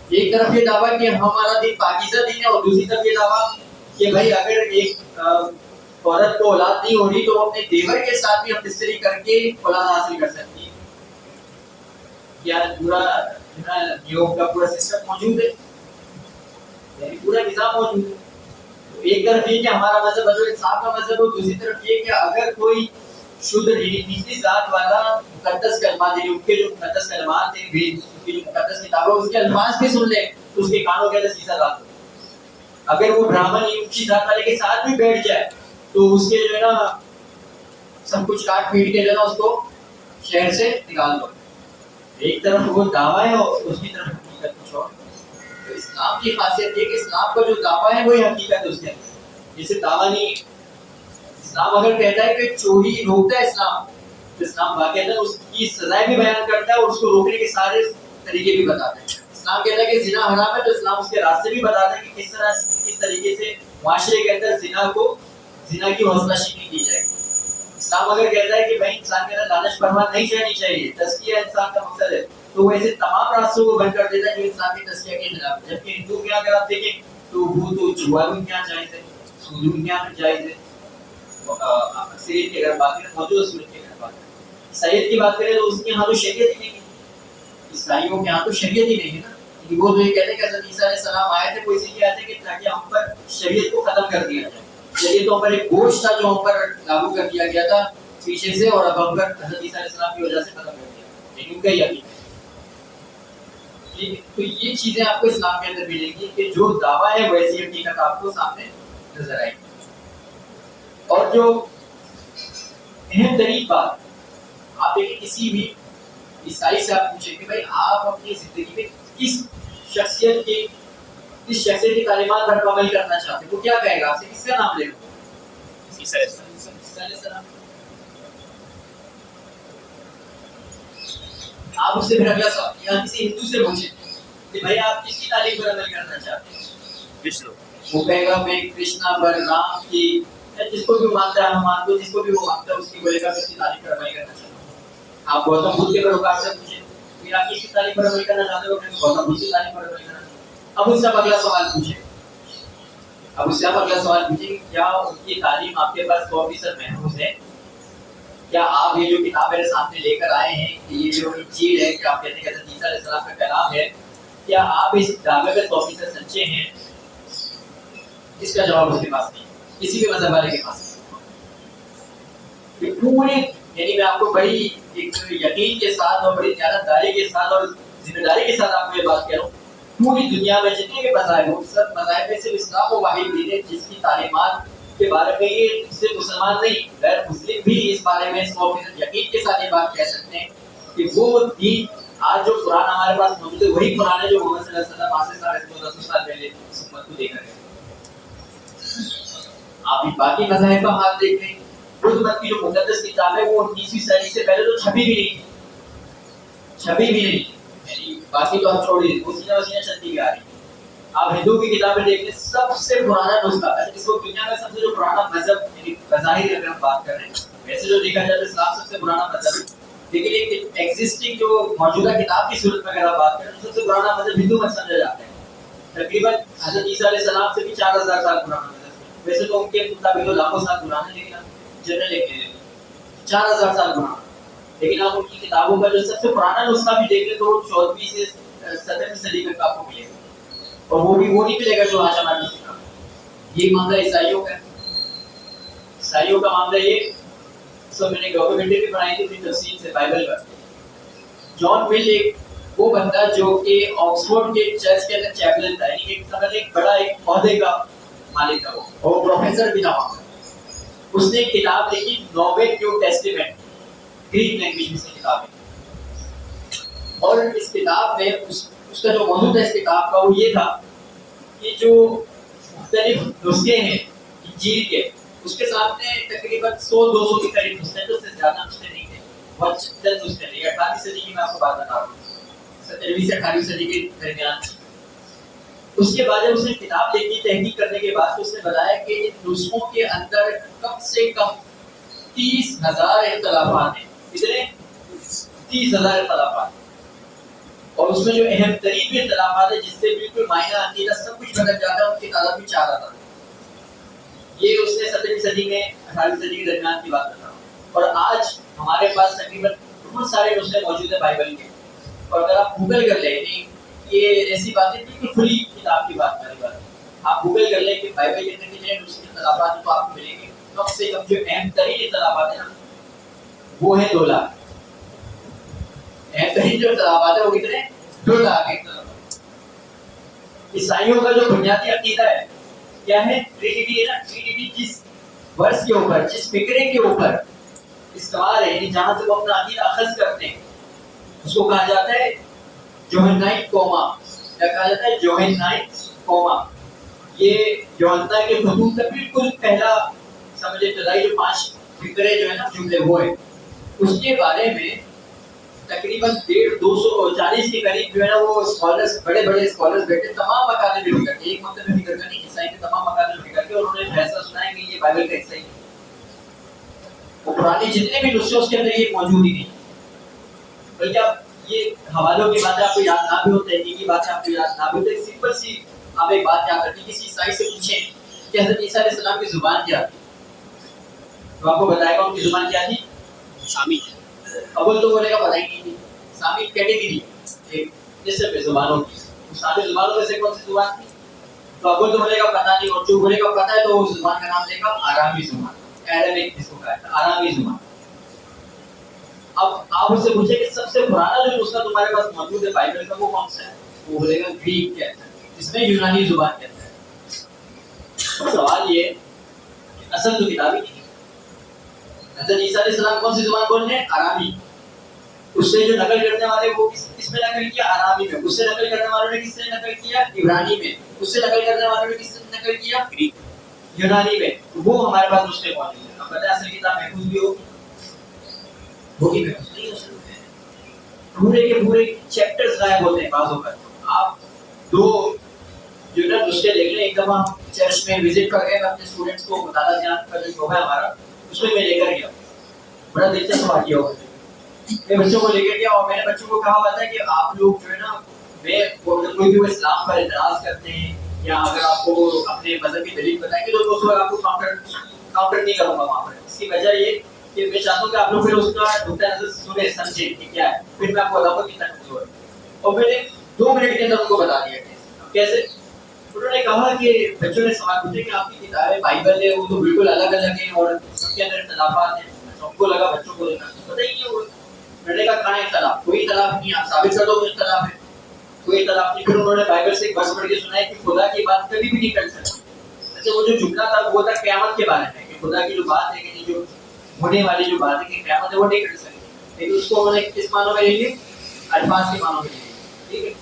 ایک طرف یہ دعویٰ کہ ہمارا دین پاکیزہ دین ہے اور دوسری طرف یہ دعویٰ کہ بھائی اگر ایک عورت کو اولاد نہیں ہو رہی تو وہ اپنے دیور کے ساتھ بھی ہم مستری کر کے اولاد حاصل کر سکتی ہے. کیا پورا یوگ کا پورا سسٹم موجود ہے, یعنی پورا نظام موجود ہے. ایک طرف یہ کہ ہمارا مذہب حضرت انصاف کا مذہب ہے, دوسری طرف یہ کہ اگر کوئی شدھ نچلی ذات والا مقدس کلمات یعنی ان کے جو مقدس کلمات ہیں ان کی جو مقدس کتابیں اس کے الفاظ بھی سن لے تو اس کے کانوں کے اندر سیدھا ذات ہو. اگر وہ برہمن اونچی ذات والے کے ساتھ بھی بیٹھ جائے تو اس کے جو ہے نا سب کچھ کاٹ پیٹ کے جو ہے نا اس کو شہر سے نکال دو. ایک طرف وہ دعویٰ ہے اور اس کی طرف حقیقت کچھ اور. تو اسلام کی خاصیت یہ کہ اسلام کا جو دعویٰ ہے وہی حقیقت ہے اس کے اندر, جسے دعویٰ نہیں ہے. اسلام اگر کہتا ہے کہ چوری روکتا ہے اسلام تو اسلام واقعہ اس کی سزائیں بھی بیان کرتا ہے اور اس کو روکنے کے سارے طریقے بھی بتاتا ہے. اسلام کہتا ہے کہ زنا حرام ہے تو اسلام اس کے راستے بھی بتاتا ہے کہ کس طرح کس طریقے سے معاشرے کے اندر زنا کی حوصلہ شکنی کی جائے. اسلام اگر کہتا ہے کہ بھائی انسان کے اندر لالچ پرواہ نہیں چڑھنی چاہیے, تزکیہ انسان کا مقصد ہے, تو وہ ایسے تمام راستوں کو بند کر دیتا ہے جو انسان کے تزکیہ کے خلاف ہے. جبکہ ہندو کے اگر آپ دیکھیں تو وہ تو جوا بھی کیا جائز ہے, سود بھی کیا جائز ہے. اکثریت کی اگر بات کریں موجودہ صورت کی اگر بات کریں, عیسائیت کی بات کریں تو اس کے یہاں تو شریعت ہی نہیں ہے. عیسائیوں کے یہاں تو شریعت ہی نہیں ہے نا. وہ تو یہ کہتے ہیں کہ حضرت عیسیٰ علیہ السلام آئے تھے, وہ اسی لیے آئے تھے کہ تاکہ ہم پر شریعت کو ختم کر دیا جائے. شریعت تو ہم پر ایک بوجھ تھا جو ہم پر لاگو کر دیا گیا تھا پیچھے سے, اور اب ہم پر حضرت عیسیٰ علیہ السلام کی وجہ سے ختم کر دیا. لیکن ان کا ہی عقیدہ ہے. تو یہ چیزیں آپ کو اسلام کے اندر ملیں گی کہ جو دعویٰ ہے ویسی حقیقت آپ کو سامنے نظر آئے گی. اور جو اہم ترین بات آپ دیکھیں کسی بھی عیسائی سے آپ پوچھیں کہ بھائی آپ اپنی زندگی میں کس شخصیت کی تعلیمات پر عمل کرنا چاہتے ہیں, وہ کیا کہے گا, آپ سے کس کا نام لے گا؟ عیسیٰ علیہ السلام. آپ اس سے پھر اگلا سوال یا کسی ہندو سے پوچھیں کہ بھائی آپ کس کی تعلیم پر عمل کرنا چاہتے ہیں, وہ کہے گا میں کرشنا بلرام کی, جس کو بھی مانتا ہے ہم مانتے ہیں, جس کو بھی وہ مانتا ہے اس کی بولے گا میں اس کی تعلیم پر عمل کرنا چاہتا ہوں. آپ گوتم بدھ کے پیروکار سے پوچھیں پھر آپ کس کی تعلیم پر عمل کرنا چاہتے ہو, گوتم بدھ کی تعلیم پر عمل کرنا چاہتے ہیں. اب اس سے اگلا سوال پوچھیں, کہ کیا ان کی تعلیم آپ کے پاس 100% محفوظ ہے؟ کیا آپ یہ جو کتاب میرے سامنے لے کر آئے ہیں کہ یہ جو انجیل ہے کہ آپ کہتے ہیں کہ حضرت عیسیٰ علیہ السلام کا کلام ہے, کیا آپ اس دعوے پہ 100% سچے ہیں؟ اس کا جواب اس کے پاس نہیں, کسی بھی مذہب والے کے پاس نہیں. پورے یعنی میں آپ کو بڑی ایک یقین کے ساتھ اور بڑی دیانتداری کے ساتھ اور ذمہ داری کے ساتھ آپ کو یہ بات کہہ رہا ہوں, پوری دنیا میں جتنے بھی مذاہب ہیں سب مذاہب میں صرف اسلام کو واحد دین ہے جس کی تعلیمات کے بارے میں یہ صرف مسلمان نہیں غیر مسلم بھی اس بارے میں 100% یقین کے ساتھ یہ بات کہہ سکتے ہیں کہ وہ دین آج جو قرآن ہمارے پاس موجود ہے وہی قرآن ہے جو محمد صلی اللہ علیہ وسلم آج سے 1000 پہلے اس امت کو دے کر گئے. آپ باقی مذاہب کا حال دیکھ لیں, بدھ مت کی جو مقدس کتاب ہے وہ 19ویں صدی سے پہلے تو چھپی بھی نہیں تھی, یعنی باقی تو آپ چھوڑ دیں, وہ سینہ چلتی بھی آ رہی ہے. آپ ہندو کی کتابیں دیکھ لیں, سب سے پرانا نسخہ ہے اس وقت دنیا میں سب سے جو پرانا مذہب یعنی بظاہر اگر ہم بات کر رہے ہیں, ویسے جو دیکھا جائے تو اسلام سب سے پرانا مذہب ہے, لیکن ایک ایگزسٹنگ جو موجودہ کتاب کی صورت میں اگر آپ بات کریں تو سب سے پرانا مذہب ہندو مت سمجھا جاتا ہے. تقریباً حضرت عیسیٰ علیہ السلام سے بھی 4000 سال پرانا مذہب ہے. ویسے تو ان کے مطابق تو لاکھوں سال پرانا ہے, لیکن آپ جنرل لے کے 4000 سال پرانا. لیکن آپ ان کی کتابوں کا جو سب سے پرانا نسخہ بھی دیکھ لیں تو 14ویں سے 17ویں صدی تک آپ کو ملے گا, اور وہ بھی وہ نہیں ملے گا جو آج ہمارے پاس ہے. یہ معاملہ عیسائیوں کا معاملہ یہ سب میں نے ڈاکومنٹری بھی بنائی تھی تفصیل سے بائبل پر. جان مل ایک وہ بندہ جو کہ آکسفورڈ کے چرچ کے اندر چیپلن تھا, یعنی ایک بڑا ایک عہدے کا مالک تھا, وہ اور پروفیسر بھی تھا. اس نے ایک کتاب لکھی نووے نیو ٹیسٹیمنٹ, گریک لینگویج میں سے کتاب ہے. اور اس کتاب میں اس کا جو موضوع تھا اس کتاب کا وہ یہ تھا کہ جو مختلف نسخے ہیں انجیل کے, اس کے سامنے تقریباً 100-200 کے قریب نسخے ہیں, تو اس سے زیادہ نسخے نہیں تھے, بہت چند نسخے تھے. 18ویں صدی کی میں آپ کو بات بتا رہا ہوں, 17ویں سے 18ویں صدی کے درمیان. اس کے بعد جب اس نے کتاب لکھی تحقیق کرنے کے بعد اس نے بتایا کہ ان نسخوں کے اندر کم سے کم 30,000 اختلافات ہیں. کتنے؟ 30,000 اختلافات. اور اس میں جو اہم ترین بھی اختلافات ہیں جس سے بالکل معنی عقیدہ سب کچھ بدل جاتا ہے، ان کی تعداد بھی 4 آتا ہے. یہ اس نے 17ویں صدی میں 18ویں صدی کے درمیان کی بات کر رہا ہوں. اور آج ہمارے پاس تقریباً بہت سارے نسخے موجود ہیں بائبل کے. اور اگر آپ گوگل کر لیں، یہ ایسی بات ہے بالکل کھلی کتاب کی بات کری بات ہے، آپ گوگل کر لیں کہ بائبل کے اندر کتنے نسخے اختلافات ہیں تو آپ کو ملیں گے. کم سے کم جو اہم ترین اختلافات ہیں نا وہ ہے 2 لاکھ. اہم ترین جو اختلافات ہیں وہ کتنے؟ 2 لاکھ اختلافات. عیسائیوں کا جو بنیادی عقیدہ ہے کیا ہے؟ ٹرینیٹی ہے نا. ٹرینیٹی جس ورس کے اوپر، جس فکرے کے اوپر استوار ہے، یعنی جہاں سے وہ اپنا عقیدہ اخذ کرتے ہیں، اس کو کہا جاتا ہے جوہنائٹ کوما. کیا کہا جاتا ہے؟ جوہنائٹ کوما. یہ یوحنا کے خطوط کا بالکل پہلا سمجھے ابتدائی جو 5 فکرے جو ہے نا جملے وہ ہے. اس کے بارے میں تقریباً 240 کے قریب جو ہے نا وہ اسکالرس، بڑے بڑے اسکالرس بیٹھے، تمام مکاتب میں فکر کے، ایک مکتب میں فکر کا نہیں، عیسائی کے تمام مکاتب میں فکر کے، اور انہوں نے فیصلہ سنایا کہ یہ بائبل کا حصہ ہی ہے. وہ پرانے جتنے بھی نسخے اس کے اندر یہ موجود ہی نہیں. بلکہ آپ یہ حوالوں کی باتیں آپ کو یاد نہ بھی ہو، تحقیقی باتیں آپ کو یاد نہ بھی ہو، ایک سمپل سی آپ ایک بات یاد رکھیں. کسی عیسائی سے پوچھیں کہ حضرت عیسیٰ علیہ السلام کی زبان کیا تھی، تو آپ کو بتائے گا ان کی زبان کیا تھی؟ سامی. اول تو بولے گا پتہ ہی نہیں تھی. سامی کیٹیگری ایک جیسے پہ زبانوں کی، ساری زبانوں میں سے کون سی زبان تھی؟ تو اول تو بولے گا پتہ نہیں، اور جو بولے گا پتہ ہے تو اس زبان کا نام لے گا آرامی زبان. ایرامک جس کو کہا ہے آرامی زبان. اب آپ اس سے پوچھیں کہ سب سے پرانا جو نسخہ تمہارے پاس موجود ہے بائبل کا وہ کون سا ہے؟ وہ بولے گا گریک کہتا ہے، جس میں یونانی زبان کہتا ہے. سوال یہ کہ اصل تو کتاب ہی نہیں. حضرت عیسیٰ علیہ السلام کون سی زبان بول رہے ہیں؟ آرامی. اس سے جو نقل کرنے والے وہ کس میں نقل کیا؟ آرامی میں. اس سے نقل کرنے والوں نے کس سے نقل کیا؟ عبرانی میں. اس سے نقل کرنے والوں نے کس سے نقل کیا؟ گریک یونانی میں. وہ ہمارے پاس نسخے موجود ہیں. اب پتہ ہے اصل کتاب محفوظ بھی ہوگی محفوظ نہیں ہو سکتی. پورے کے پورے چیپٹرز غائب ہوتے ہیں بعضوں پر. آپ 2 جو نا نسخے دیکھ لیں. ایک دفعہ چرچ میں وزٹ کر گئے اپنے اسٹوڈنٹس کو مطالعہ دھیان کا جو شعبہ ہے ہمارا، اس میں لے کر گیا. بڑا دلچسپ واقعہ ہوا. میں بچوں کو لے کر گیا اور میں نے بچوں کو کہا ہوا تھا کہ آپ لوگ جو ہے نا، میں کوئی بھی اسلام پر اعتراض کرتے ہیں یا اگر آپ کو اپنے مذہب کی دلیل بتائیں گے تو اس وقت آپ کو کاؤنٹر نہیں کروں گا وہاں پر. اس کی وجہ یہ کہ میں چاہتا ہوں کہ آپ لوگ پھر اس کا نقطۂ نظر سنیں، سمجھیں کہ کیا ہے، پھر میں آپ کو بتاؤں گا کتنا کمزور ہے. اور میں نے 2 منٹ کے اندر ان کو بتا دیا کیسے. انہوں نے کہا کہ بچوں نے سوال پوچھے کہ آپ کی کتابیں بائبل ہے وہ تو بالکل الگ الگ ہیں اور سب کے اندر اختلافات ہیں. ان کو لگا بچوں کو لگا پتہ ہی نہیں. وہ میں نے کہا کہاں اختلاف؟ کوئی اختلاف نہیں. آپ ثابت کر دو کہ اختلاف ہے. کوئی اختلاف نہیں. پھر انہوں نے بائبل سے ایک بس پڑھ کے سنایا کہ خدا کی بات کبھی بھی نہیں کر سکتی. اچھا وہ جو جملہ تھا وہ تھا قیامت کے بارے میں، کہ خدا کی جو بات ہے کہ جو ہونے والی جو بات ہے کہ قیامت ہے وہ نہیں کر سکتی. لیکن اس کو انہوں نے کس معنوں میں لے لی؟ الفاظ کے معنوں میں لے لی. ٹھیک ہے.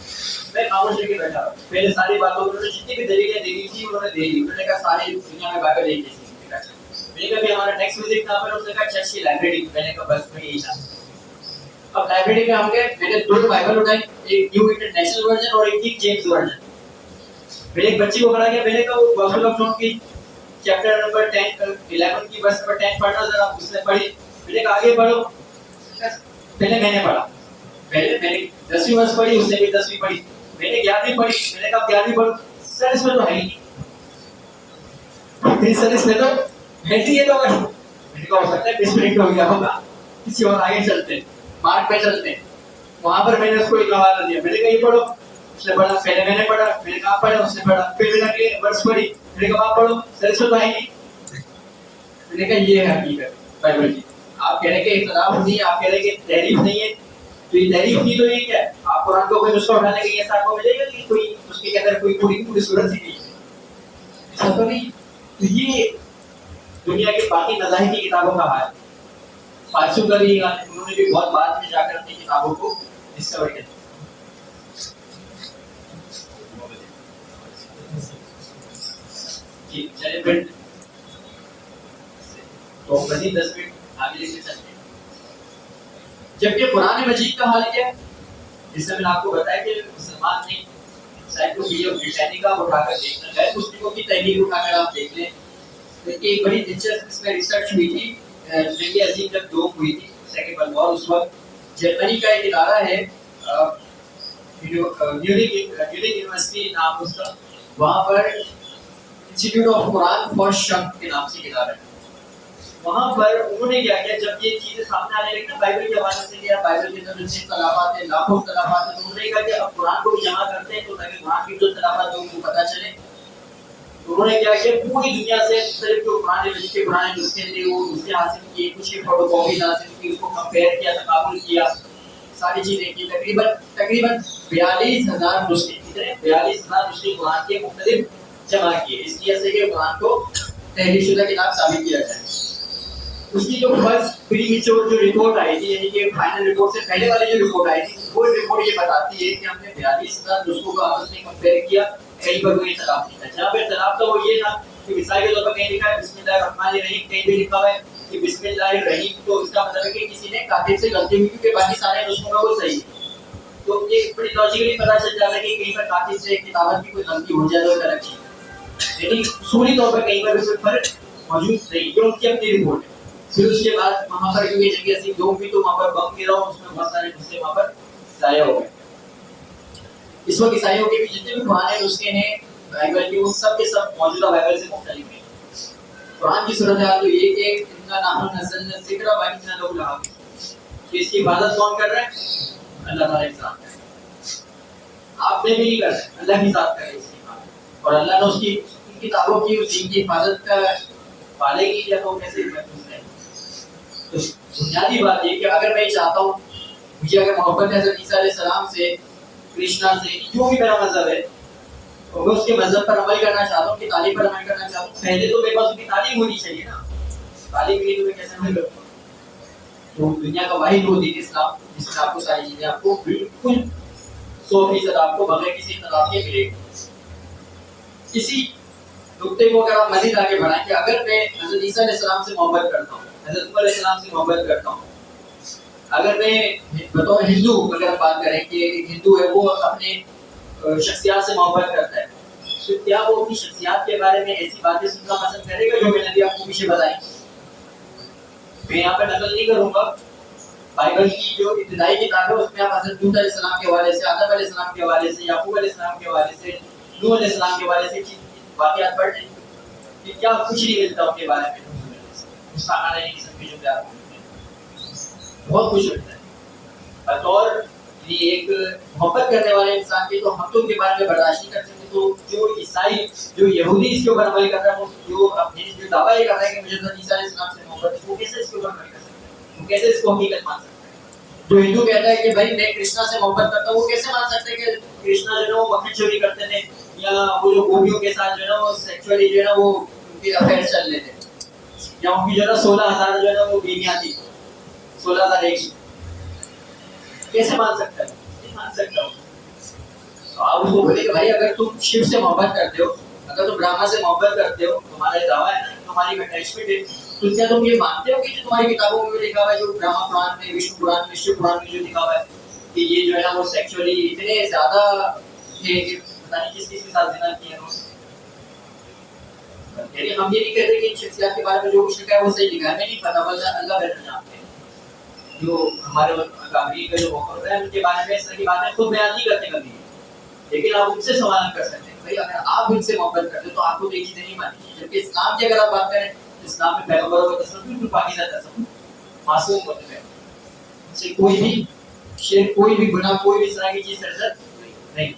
میں خاموش رہ کے بیٹھا. پہلے ساری باتوں انہوں نے جتنی بھی دلیلیں دینی تھی انہوں نے دے دی. انہوں نے کہا ساری دنیا میں بائبل ایک جیسی ہے. میں نے کہا ہمارا نیکسٹ وزٹ کہاں پر؟ انہوں نے کہا چرچ کی لائبریری. میں نے کہا بس میں یہی تھا. اب لائبریری میں ہم گئے. میں نے 2 بائبل اٹھائی، ایک نیو انٹرنیشنل ورژن اور ایک کنگ جیمز ورژن. میں نے ایک بچی کو پڑھا گیا. میں نے کہا وہ گاسپل آف جان کی چیپٹر نمبر 11 کی ورس نمبر 10 پڑھنا ذرا. اس نے پڑھی. میں نے کہا آگے پڑھو. پہلے میں نے پڑھا. پہلے میں نے 10ویں ورس پڑھی، اس نے بھی 10ویں پڑھی. میں نے 11ویں پڑھی. میں نے کہا 11ویں پڑھو. سر اس میں تو ہے ہی نہیں. سر اس میں تو ہے ہی تو. میں نے کہا ہو سکتا ہے مسپرنٹ ہو گیا ہوگا، کسی اور آگے چلتے ہیں، مارک پہ چلتے ہیں. وہاں پر میں نے اس کو ایک حوالہ دیا. میں نے کہا یہ پڑھو. اس نے پڑھا. پہلے میں نے پڑھا. میں نے کہا پڑھا. اس نے پڑھا. پھر میں نے ورس پڑھی. میں نے کہا آپ پڑھو. سر اس میں تو ہے ہی نہیں. میں نے کہا یہ ہے حقیقت بائبل کی. آپ کہہ رہے کہ اختلاف نہیں ہے، آپ کہہ رہے کہ تحریف نہیں ہے، تو یہ تحریف نہیں تو یہ کیا ہے؟ آپ قرآن کو کوئی نسخہ اٹھانے کے ایسا آپ کو ملے گا کہ کوئی اس کے اندر کوئی پوری صورت ہی نہیں ہے. ایسا تو نہیں. تو یہ دنیا کے باقی مذاہب کی کتابوں کا حال. فارسیوں کا بھی انہوں نے بھی بہت بعد میں جا کر اپنی کتابوں کو ڈسکور کیا. جی چلے پھر تو مزید 10 منٹ آگے لے کے چلتے ہیں. جبکہ قرآن مجید کا حال کیا ہے؟ جس سے میں نے آپ کو بتایا کہ مسلمان نہیں انسائکلوپیڈیا بریٹینیکا اٹھا کر دیکھنا, غیر مسلموں کی تحریر اٹھا کر آپ دیکھ لیں. ایک بڑی دلچسپ اس میں ریسرچ ہوئی تھی جنگ عظیم جب دوم ہوئی تھی سیکنڈ ورلڈ وار, اس وقت جرمنی کا ایک ادارہ ہے میونک یونیورسٹی نام اس کا, وہاں پر انسٹیٹیوٹ آف قرآن فار شرق کے نام سے ایک ادارہ ہے. وہاں پر انہوں نے کیا کیا, جب یہ چیزیں سامنے آنے لگی نا بائبل کے حوالے سے, کیا بائبل کے اندر جتنے اختلافات ہیں, لاکھوں اختلافات ہیں, تو انہوں نے کہا کہ اب قرآن کو بھی جمع کرتے ہیں تو تاکہ قرآن کی جو اختلافات لوگوں کو پتہ چلے. انہوں نے کیا کیا, پوری دنیا سے مختلف جو پرانے نسخے تھے وہ نسخے حاصل کیے, کچھ کی فوٹو کاپیز حاصل کی, اس کو کمپیئر کیا, تقابل کیا, ساری چیزیں کی. تقریباً 42,000 نسخے, کتنے 42,000 نسخے قرآن کے مختلف جمع کیے اس لیے سے کہ قرآن کو تحریف شدہ کتاب ثابت کیا جائے. اس کی جو فرسٹ پری میچور جو رپورٹ آئی تھی, یعنی کہ فائنل رپورٹ سے پہلے والی جو رپورٹ آئی تھی, وہ رپورٹ یہ بتاتی ہے کہ ہم نے 42,000 نسخوں کو آپس میں کمپیئر کیا, کہیں پر کوئی اختلاف نہیں تھا. جہاں پہ اختلاف تھا وہ یہ تھا کہ مثال کے طور پر کہیں لکھا ہے بسم اللہ الرحمن الرحیم, کہیں بھی لکھا ہوا ہے کہ بسم اللہ الرحیم, تو اس کا مطلب ہے کہ کسی نے کاتب سے غلطی ہوئی کیونکہ باقی سارے نسخوں میں وہ صحیح ہے. تو یہ بڑی لاجیکلی پتہ چل جاتا ہے کہ کہیں پر کاتب سے کتابت کی کوئی غلطی ہو جائے تو الگ چیز, لیکن اصولی طور پر کہیں پر بھی کوئی فرق موجود نہیں, یہ ان کی اپنی رپورٹ ہے. پھر اس کے بعد وہاں پر کیونکہ جنگ عظیم دوم بھی تو وہاں پر بم گرا, اس میں بہت سارے نسخے وہاں پر ضائع ہو گئے. اس وقت عیسائیوں کے بھی جتنے بھی پرانے نسخے ہیں بائبل کے, وہ سب کے سب موجودہ بائبل سے مختلف ہیں. قرآن کی صورتحال تو یہ کہ اِنَّا نَحْنُ نَزَّلْنَا الذِّکْرَ وَإِنَّا لَهُ لَحَافِظُونَ, تو اس کی حفاظت کون کر رہا ہے؟ اللہ تعالیٰ کی ذات کر رہا ہے. آپ نے بھی نہیں کر رہے, اللہ کی ذات کر رہی ہے اس کی حفاظت. اور اللہ نے اس کی کتابوں کی اس دین کی حفاظت کا والے کی یا تو کیسے محفوظ ہے. تو بنیادی بات یہ کہ اگر میں چاہتا ہوں مجھے اگر محبت ہے حضرت عیسیٰ علیہ السلام سے, کرشنا سے, جو بھی میرا مذہب ہے, اور میں اس کے مذہب پر عمل کرنا چاہتا ہوں, کی تعلیم پر عمل کرنا چاہتا ہوں, پہلے تو میرے پاس اس کی تعلیم ہونی چاہیے نا. تعلیم کے لیے تو میں کیسے عمل کروں گا؟ تو دنیا کا واحد وہ دین اسلام جس میں آپ کو ساری چیزیں آپ کو بالکل 100% آپ کو بغیر کسی اختلاف کے ملے گی. اسی نقطے کو اگر آپ مزید آگے بڑھائیں کہ اگر میں حضرت عیسیٰ علیہ السلام سے محبت کرتا ہوں, حضرت عمر علیہ السلام سے محبت کرتا ہوں, اگر میں بطور ہندو اگر ہم بات کریں کہ ایک ہندو ہے وہ اپنے شخصیات سے محبت کرتا ہے, تو کیا وہ اپنی شخصیات کے بارے میں ایسی باتیں سننا پسند کرے گا جو میں نے ابھی آپ کو پیچھے بتائی؟ میں یہاں پہ نقل نہیں کروں گا. بائبل کی جو ابتدائی کتاب ہے اس میں آپ حضرت موسیٰ علیہ السلام کے حوالے سے, آدم علیہ السلام کے حوالے سے, یعقوب علیہ السلام کے حوالے سے, نوح علیہ السلام کے حوالے سے واقعات پڑھ لیں کہ کیا کچھ نہیں ملتا ان کے بارے میں. اس کا آنا نہیں سب جو پیار بہت کچھ ملتا ہے. بطور ایک محبت کرنے والے انسان کے تو ہم تو ان کے بارے میں برداشت نہیں کر سکتے. تو جو عیسائی جو یہودی اس کے اوپر عمل کر رہا ہے, وہ جو اپنے جو دعویٰ یہ کر رہا ہے کہ مجھے حضرت عیسیٰ علیہ السلام سے محبت ہے, وہ کیسے اس کے اوپر عمل کر سکتے ہیں؟ وہ کیسے اس کو حقیقت مان سکتے ہیں؟ جو ہندو کہتا ہے کہ بھائی میں کرشنا سے محبت کرتا ہوں, وہ کیسے مان سکتے ہیں کہ کرشنا جو ہے وہ وقت چوری کرتے تھے, یا وہ جو گوپیوں کے ساتھ جو ہے نا وہ سیکچولی جو ہے نا وہ ان کے افیئر چل رہے تھے, یا ان کی جو ہے نا 16,000 جو ہے نا وہ بیویاں تھی, 16,000 ایک. کیسے مان سکتا ہے؟ نہیں مان سکتا ہوں. آپ اس کو بولے کہ بھائی اگر تم شیو سے محبت کرتے ہو, اگر تم برہما سے محبت کرتے ہو, تمہارا دعویٰ ہے نا تمہاری اٹیچمنٹ ہے, تو کیا تم یہ مانتے ہو کہ جو تمہاری کتابوں میں لکھا ہوا ہے, جو برہما پران میں, وشنو پران میں, شیو پران میں جو لکھا ہوا ہے کہ یہ جو ہے نا وہ سیکچولی اتنے زیادہ تھے کہ پتہ نہیں کس کس کے ساتھ زنا کیا انہوں نے. یعنی ہم یہ نہیں کہتے کہ ان شخصیات کے بارے میں جو کچھ لکھا ہے وہ صحیح لکھا ہے, ہمیں نہیں پتہ, بلکہ اللہ بہتر جانتے ہیں. جو ہمارے اکابرین کا جو موقع ہوتا ہے ان کے بارے میں اس طرح کی باتیں خود بیان نہیں کرتے کبھی, لیکن آپ ان سے سوال کر سکتے ہیں بھائی اگر آپ ان سے محبت کرتے تو آپ کو تو یہ چیزیں نہیں مانی. جبکہ اسلام کی اگر آپ بات کریں, اسلام میں پیغمبروں کا تصور بالکل پاکیزہ تصور, معصوم ہوتے ہیں, سے کوئی بھی شرک, کوئی بھی گناہ, کوئی بھی اس طرح کی چیز سرزد نہیں.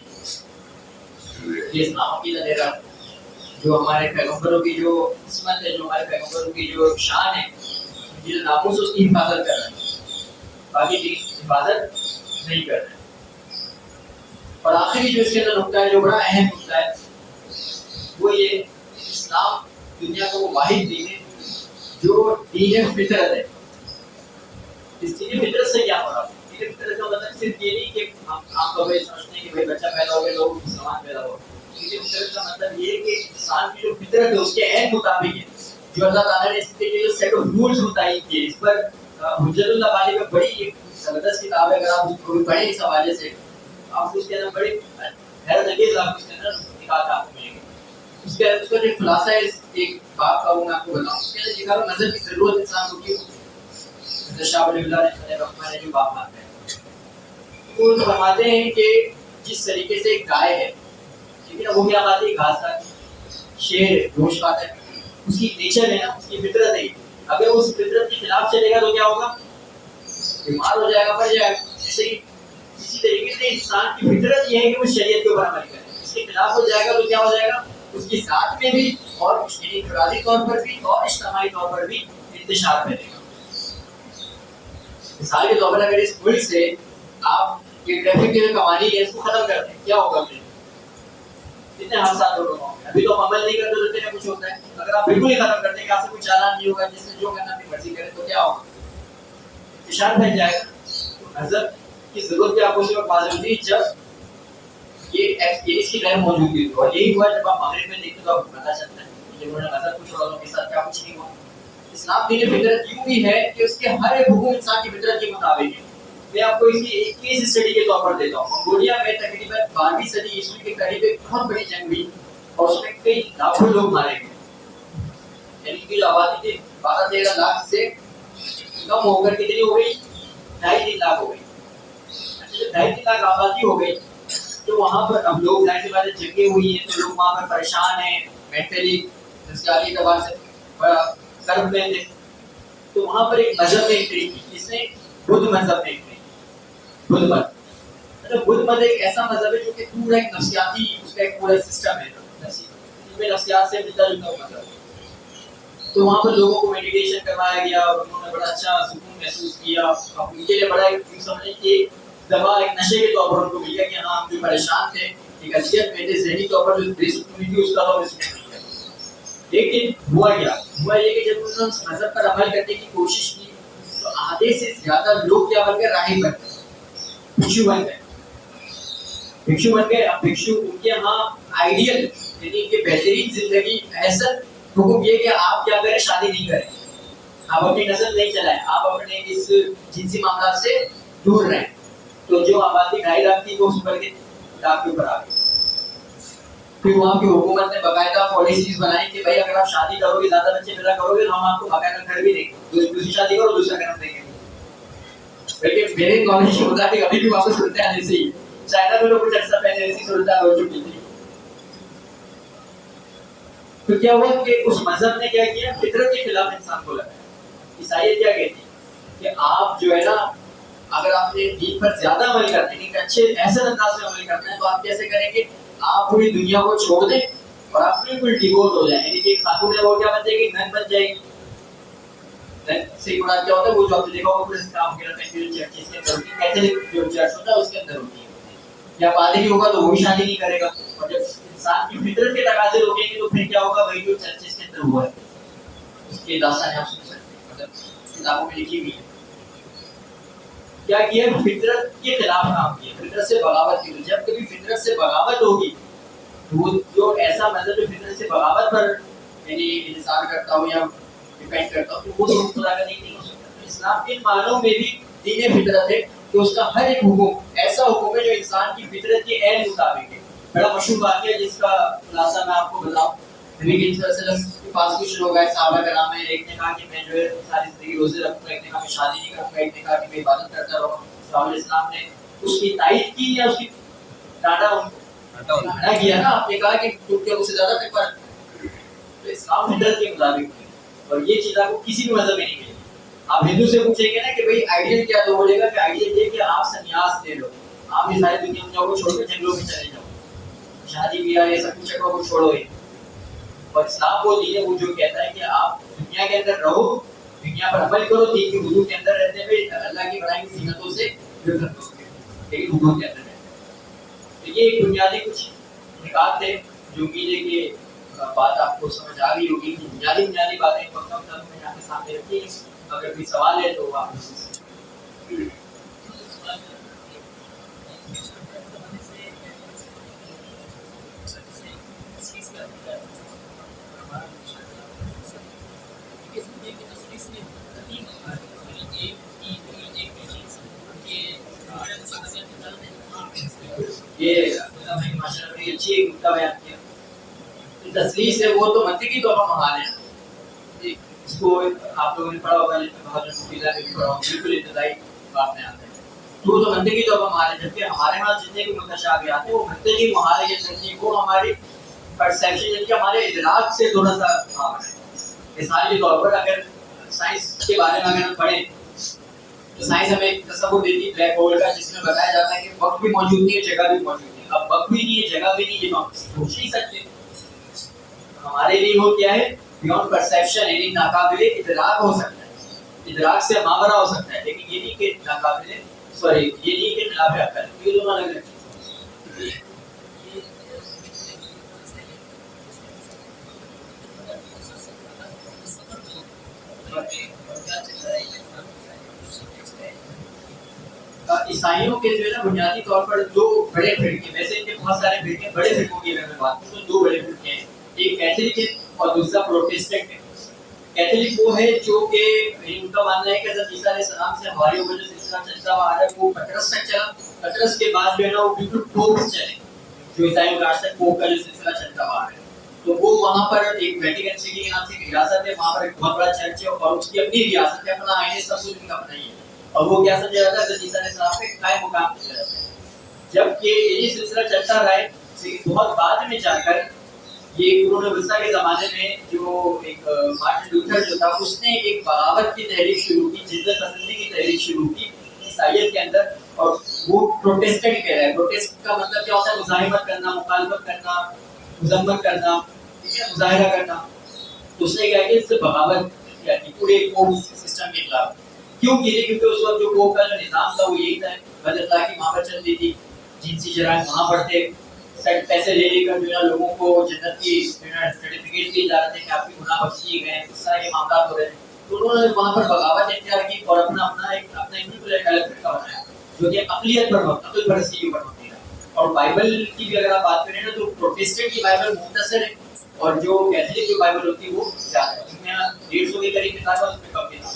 یہ اسلام عقیدہ دے رہا ہے جو ہمارے پیغمبروں کی جو عصمت ہے, جو ہمارے پیغمبروں کی جو شان ہے, جو ناموس اس کی حفاظت کر رہے ہیں, باقی کی حفاظت نہیں کر رہے. اور آخری جو اس کے اندر نقطہ ہے, جو بڑا اہم نقطہ ہے, وہ یہ اسلام دنیا کا وہ واحد دین ہے جو دین فطرت ہے. اس دین فطرت سے کیا مراد ہے؟ دین فطرت کا مطلب صرف یہ نہیں کہ ہم عام طور پہ سمجھتے ہیں کہ بھائی بچہ پیدا ہو گیا لوگ مسلمان پیدا ہو. دین فطرت کا مطلب یہ ہے کہ انسان کی جو فطرت ہے اس کے عین مطابق ہے, جو اللہ تعالیٰ نے اس کے جو سیٹ آف رولز متعین کیے. اس پر حجت اللہ والی میں بڑی ایک زبردست کتاب ہے, اگر آپ اس کو پڑھیں اس حوالے سے آپ اس کے اندر بڑے حیرت انگیز آپ اس کے اندر نکات آپ کو ملیں گے. اس کا جو خلاصہ ہے ایک بات کا وہ میں آپ کو بتاؤں. اس کے اندر لکھا ہوا نظر کی ضرورت انسان کو کیوں ہوتی ہے. شاہ ولی اللہ نے جو بات مانتے ہیں وہ فرماتے ہیں کہ جس طریقے سے ایک گائے ہے ٹھیک ہے نا, وہ کیا کھاتی ہے, گھاس کھاتی ہے, شیر گوشت کھاتا ہے, اس کی نیچر ہے نا, اس کی فطرت ہے. اگر اس فطرت کے خلاف چلے گا تو کیا ہوگا, بیمار ہو جائے گا, مر جائے گا. ایسے ہی اسی طریقے سے انسان کی فطرت یہ ہے کہ وہ شریعت کے اوپر عمل کرے. اس کے خلاف ہو جائے گا تو کیا ہو جائے گا, اس کی ذات میں بھی اور انفرادی طور پر بھی اور اجتماعی طور پر بھی انتشار پھیلے گا. مثال کے طور پر اگر اس ملک سے آپ یہ ٹریفک کے جو قوانین ہے اس کو ختم کر دیں, کیا ہوگا پھر؟ کتنے حادثات ہو رہے ہیں. ابھی تو عمل نہیں کرتے رہتے ہیں, کچھ ہوتا ہے. اگر آپ بالکل ہی ختم کر دیں کہ آپ سے کوئی چالان نہیں ہوگا, جس سے جو کرنا اپنی مرضی کرے, تو کیا ہوگا, انتشار پھیل جائے گا. تو نظر کی ضرورت بھی آپ کو اسی وقت معلوم ہوتی ہے جب یہ اس کی غیر موجودگی ہو. اور یہی ہوا جب آپ مغرب میں دیکھتے تو آپ کو پتہ چلتا ہے کہ انہوں نے نظر کچھ اور کے ساتھ کیا کچھ نہیں ہوا. اسلام دین فطرت یوں بھی ہے کہ اس کے ہر ایک حکم انسان کی فطرت کے مطابق ہے. میں آپ کو اس کی ایک کیس اسٹڈی کے طور پر دیتا ہوں. منگولیا میں تقریباً 12ویں صدی عیسوی کے قریب ایک بہت بڑی جنگ ہوئی اور اس میں کئی لاکھوں لوگ مارے گئے. یعنی کہ جو آبادی تھی 12-13 لاکھ سے کم ہو کر کتنی ہو گئی, 2.5-3 لاکھ ہو گئی. جب 2.5-3 لاکھ آبادی ہو گئی تو وہاں پر اب لوگ ظاہر سی بات ہے جنگیں ہوئی ہیں تو لوگ وہاں پر پریشان ہیں, مینٹلی جسمانی اعتبار سے بڑا کرب میں تھے. تو وہاں پر ایک مذہب نے انٹری کی, جس نے بدھ مذہب نے انٹری کی. بدھ مت مطلب بدھ مت ایک ایسا مذہب ہے جو کہ پورا ایک نفسیاتی اس کا ایک پورا سسٹم ہے, نفسیات سے ملتا جلتا ہوا مذہب. تو وہاں پر لوگوں کو میڈیٹیشن کروایا گیا اور انہوں نے بڑا اچھا سکون محسوس کیا. اب ان کے لیے بڑا ایک سمجھیں کہ دوا ایک نشے کے طور پر ان کو مل گیا کہ ہاں ہم جو پریشان تھے, ایک اذیت میں تھے, ذہنی طور پر جو بے سکونی تھی اس کا تو سکون مل گیا. لیکن ہوا کیا, ہوا یہ کہ جب انہوں نے اس مذہب پر عمل کرنے کی کوشش کی تو آدھے سے زیادہ لوگ کیا بن گئے, راہب بن گئے, بھکشو بن گئے. بھکشو بن گئے. اب بھکشو ان کے یہاں آئیڈیل یعنی کہ بہترین زندگی ایسا حکم یہ کہ آپ کیا کریں, شادی نہیں کریں, آپ اپنی نسل نہیں چلائیں, آپ اپنے اس جنسی معاملات سے دور رہیں. تو جو آبادی 2.5 لاکھ تھی وہ اس پر کے لاکھ کے اوپر آ گئی. پھر وہاں کی حکومت نے باقاعدہ پالیسیز بنائی کہ بھائی اگر آپ شادی کرو گے, زیادہ بچے پیدا کرو گے تو ہم آپ کو باقاعدہ گھر بھی دیں گے, دوسری شادی کرو دوسرا گھر دیں گے. لیکن میرے نالج کے مطابق ابھی بھی واپس صورتحال ایسے ہی. چائنا میں لوگ کچھ عرصہ پہلے ایسی صورتحال ہو چکی تھی. تو کیا ہوا کہ اس مذہب نے کیا کیا, فطرت کے خلاف انسان کو لگایا. عیسائیت کیا کہتی ہے کہ آپ جو ہے نا, اگر آپ نے دین پر زیادہ عمل کرتے ہیں, اچھے احسن انداز سے عمل کرتے ہیں, تو آپ کیسے کریں گے, آپ پوری دنیا کو چھوڑ دیں اور آپ بالکل ڈیووٹ ہو جائیں. یعنی کہ خاتون ہے وہ کیا بن جائے گی, نن بن جائے گی. نن سے بڑا کیا ہوتا ہے, وہ جو آپ نے دیکھا ہوگا اسلام کے اندر چرچز کے اندر ہوتی ہے, کیتھولک جو چرچ ہوتا ہے اس کے اندر ہوتی ہے. یا پادری ہوگا تو وہی شادی نہیں کرے گا. اور جب انسان کی فطرت کے تقاضے روکیں گے تو پھر کیا ہوگا, وہی جو چرچز کے اندر ہوا ہے اس کی داستانیں آپ سن سکتے ہیں, مطلب کتابوں میں لکھی ہوئی ہے. کیا کیا, فطرت کے خلاف کام کیا, فطرت سے بغاوت کی. جب کبھی فطرت سے بغاوت ہوگی تو وہ جو ایسا مذہب جو فطرت سے بغاوت پر یعنی انحصار کرتا ہو یا ڈیپینڈ کرتا ہو, تو وہ تو خدا کا نہیں ہو سکتا. اسلام کے معنوں میں بھی دین فطرت ہے کہ اس کا ہر ایک حکم ایسا حکم ہے جو انسان کی فطرت کے عین مطابق ہے. بڑا مشہور واقعہ جس کا خلاصہ میں آپ کو بتاؤں, نبی کریم صلی اللہ علیہ وسلم کے پاس کچھ لوگ آئے, صحابہ کرام میں. ایک نے کہا کہ میں جو ہے ساری زندگی روزے رکھوں گا, ایک نے کہا میں شادی نہیں کروں گا, ایک نے کہا کہ میں عبادت کرتا رہوں. صحابہ اسلام نے اس کی تائید کی یا اس کی ڈانٹا کیا نا. آپ نے کہا کہ تم کیا اس سے زیادہ تک پر. تو اسلام فطرت کے مطابق ہے اور یہ چیز آپ کو کسی بھی مذہب میں نہیں ملے. آپ ہندو سے پوچھیں گے نا کہ بھائی آئیڈیل کیا, تو بولے گا کہ آئیڈیل یہ کہ آپ سنیاس لے لو, آپ یہ ساری دنیا میں کو چھوڑ کے جنگلوں میں چلے جاؤ, شادی بیاہ یہ سب کچھ کو چھوڑو. اور اسلام وہ دین ہے وہ جو کہتا ہے کہ آپ دنیا کے اندر رہو, دنیا پر عمل کرو, دین کی حدود کے اندر رہتے ہوئے اللہ کی بڑائی کی زینتوں سے لطف اندوز ہو, لیکن حدود کے اندر رہتے. تو یہ ایک بنیادی کچھ نکات تھے جو امید ہے کہ بات آپ کو سمجھ آ گئی ہوگی. بنیادی باتیں وقت میں یہاں کے سامنے رکھی ہیں. اگر کوئی سوال ہے تو آپ یہ ماشاء بڑی اچھی ایک نقطہ بیان کیا. تسلیث ہے وہ تو منطقی طور پر محال ہے. اس کو آپ لوگوں نے پڑھا ہوگا, بہت مفیدہ میں بھی پڑھا ہوگا, بالکل ابتدائی بات میں آتا ہے. تو منطقی طور پر محال ہے, جبکہ ہمارے ہاں جتنے بھی متشابہات ہیں وہ منطقی محال ہے, یہ سمجھیے وہ ہماری پرسیپشن یعنی کہ ہمارے ادراک سے تھوڑا سا باہر ہے. مثال کے طور پر اگر سائنس کے بارے میں اگر ہم پڑھیں تو سائنس ہمیں ایک تصور دیتی ہے بلیک ہول کا, جس میں بتایا جاتا ہے کہ وقت بھی موجود نہیں ہے, جگہ بھی موجود نہیں ہے. اب وقت بھی نہیں ہے, جگہ بھی نہیں ہے, تو ہم سوچ نہیں سکتے. ہمارے لیے وہ کیا ہے, بیونڈ پرسیپشن, یعنی ناقابل ادراک ہو سکتا ہے, ادراک سے ماورا ہو سکتا ہے, لیکن یہ نہیں کہ ناقابل, سوری یہ نہیں کہ خلاف عقل. یہ دونوں الگ الگ چیزیں. عیسائیوں کے جو ہے نا بنیادی طور پر دو بڑے فرقے, ویسے ان کے بہت سارے فرقے, بڑے فرقوں کی اگر میں بات کروں تو دو بڑے فرقے ہیں, ایک کیتھولک ہے اور دوسرا پروٹسٹنٹ ہے. کیتھولک وہ ہے جو کہ ان کا ماننا ہے کہ حضرت عیسیٰ علیہ السلام سے ہماری جو سلسلہ چلتا ہوا آ رہا ہے وہ پطرس تک چلا, پطرس کے بعد جو ہے نا وہ بالکل پوپ چلے, جو عیسائیوں کا آج تک پوپ کا جو سلسلہ چلتا ہوا آ رہا ہے. تو وہ وہاں پر ایک ویٹیکن سٹی کے نام سے ایک ریاست ہے, وہاں پر ایک بہت بڑا چرچ ہے اور اس کی اپنی ریاست ہے, اپنا آئین سب کچھ ان کا اپنا ہی ہے. اور وہ کیا سمجھا جاتا ہے, حضرت عیسیٰ علیہ السلام پہ قائم مقام کیا جاتا ہے. جبکہ یہ سلسلہ چلتا رہا ہے, بہت بعد میں جا کر یہ قرون وسطیٰ کے زمانے میں جو ایک مارٹن لوتھر جو تھا, اس نے ایک بغاوت کی تحریک شروع کی, جدت پسندی کی تحریک شروع کی عیسائیت کے اندر, اور وہ پروٹیسٹنٹ کہہ رہا ہے. پروٹیسٹ کا مطلب کیا ہوتا ہے, مزاحمت کرنا, مخالفت کرنا, مذمت کرنا, ٹھیک ہے, مظاہرہ کرنا. تو اس نے کیا کہ اس سے بغاوت کیا کی پورے سسٹم کے خلاف. کیوں کی؟ کیونکہ اس وقت جو پوپ کا جو نظام تھا وہ یہی تھا, غلط اللہ کی وہاں پر چلتی تھی, جنسی جرائم وہاں بڑھتے, پیسے لے لے کر جو ہے لوگوں کو جنت کی سرٹیفکیٹ دیے جا رہے تھے کہ آپ کی گناہ بخش دیے گئے, اس طرح کے معاملات ہو رہے تھے. تو انہوں نے وہاں پر بغاوت اختیار کی اور اپنا ایک بالکل ایک الگ فرقہ بنایا جو کہ عقلیت پر عقل پرستی کے اوپر مبنی ہے. اور بائبل کی بھی اگر آپ بات کریں نا تو پروٹسٹنٹ کی بائبل مختصر ہے اور جو کیتھولک کی بائبل ہوتی ہے وہ زیادہ ہے, اس میں 150 کے قریب کتاب ہے, اس میں کم کتاب.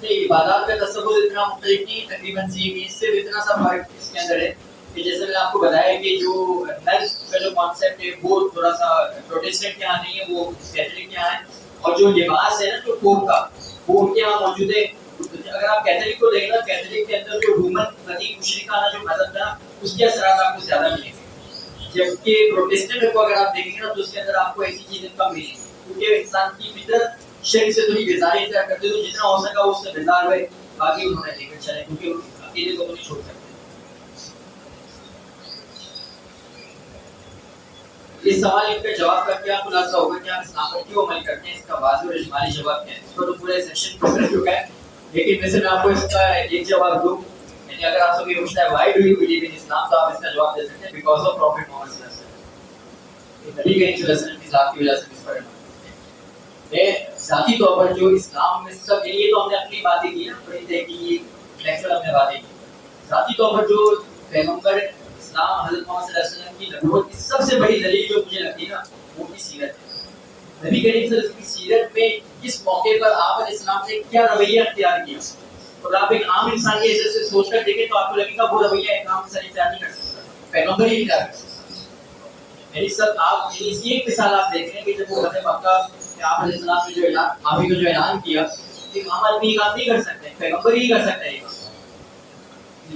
عبادات کا تصور اتنا مختلف نہیں, تقریباً سیم, اس سے اتنا سا فرق اس کے اندر ہے کہ جیسے میں نے آپ کو بتایا کہ جو نر کا جو کانسیپٹ ہے وہ تھوڑا سا پروٹسٹنٹ کے یہاں نہیں ہے, وہ کیتھولک کے یہاں ہے. اور جو لباس ہے نا جو پوپ کا, وہ ان کے یہاں موجود ہے. اگر آپ کیتھولک کو دیکھیں نا, کیتھولک کے اندر جو رومن قدیم مشرکانہ جو مذہب تھا اس کے اثرات آپ کو زیادہ ملیں گے, جبکہ پروٹسٹنٹ کو اگر آپ دیکھیں گے نا تو اس کے اندر آپ کو ایسی چیزیں کم ملیں گی, کیونکہ انسان کی فطرت شرک سے تھوڑی بیزاری اختیار کرتے, تو جتنا ہو سکا اس سے بیزار ہوئے, باقی انہوں نے لے کر چلے, کیونکہ اکیلے کو نہیں چھوڑ سکتے. اس سوال کا جواب کا کیا خلاصہ ہوگا کہ آپ اسلام پر کیوں عمل کرتے ہیں, اس کا واضح اور اجمالی جواب کیا ہے. اس پر تو پورا سیکشن کور چکا ہے, لیکن ویسے میں آپ کو اس کا ایک جواب دوں. یعنی اگر آپ سب یہ پوچھتا ہے why do you believe in Islam, تو آپ اس کا جواب دے سکتے ہیں بیکاز آف پروفیٹ محمد صلی اللہ علیہ وسلم. نبی کریم صلی اللہ علیہ وسلم کی ذات کی وجہ سے اس پر میں ذاتی طور پر جو اسلام میں سب, یہ تو ہم نے اپنی باتیں کی نا, بڑی تحقیق لیکچر ہم نے باتیں کی. ذاتی طور پر جو پیغمبر اسلام حضرت محمد صلی اللہ علیہ وسلم کی نبوت کی سب سے بڑی دلیل جو مجھے لگتی ہے نا, وہ کی سیرت ہے. نبی کریم صلی اللہ علیہ وسلم کی سیرت میں کس موقع پر آپ علیہ السلام نے کیا رویہ اختیار کیا, اور آپ ایک عام انسان کے حیثیت سے سوچ کر دیکھیں تو آپ کو لگے گا وہ رویہ ایک عام انسان اختیار نہیں کر سکتا, پیغمبر ہی اختیار کر سکتا. میری سب آپ اس کی ایک مثال آپ دیکھ رہے ہیں کہ جب وہ فتح مکہ کہ آپ علیہ السلام نے جو اعلان, معافی کا جو اعلان کیا, ایک عام آدمی یہ کام نہیں کر سکتے, پیغمبر ہی کر سکتا ہے یہ کام.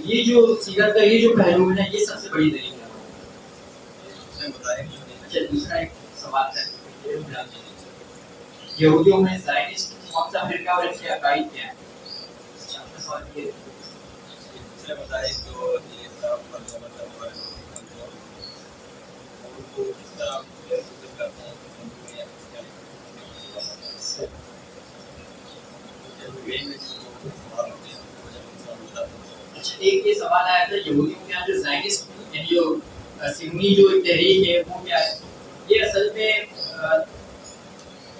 یہ جو سیرت کا یہ جو پہلو ہے یہ سب سے بڑی دلیل ہے. اچھا, دوسرا ایک سوال ہے, یہودیوں میں زائنسٹ کون سا فرقہ اور اس کے عقائد کیا ہے؟ اچھا, آپ کا سوال یہ ہے. اچھا, ایک یہ سوال آیا تھا یہودیوں کے یہاں جو زائنسٹ یعنی جو سیونی جو تحریک ہے وہ کیا ہے. یہ اصل میں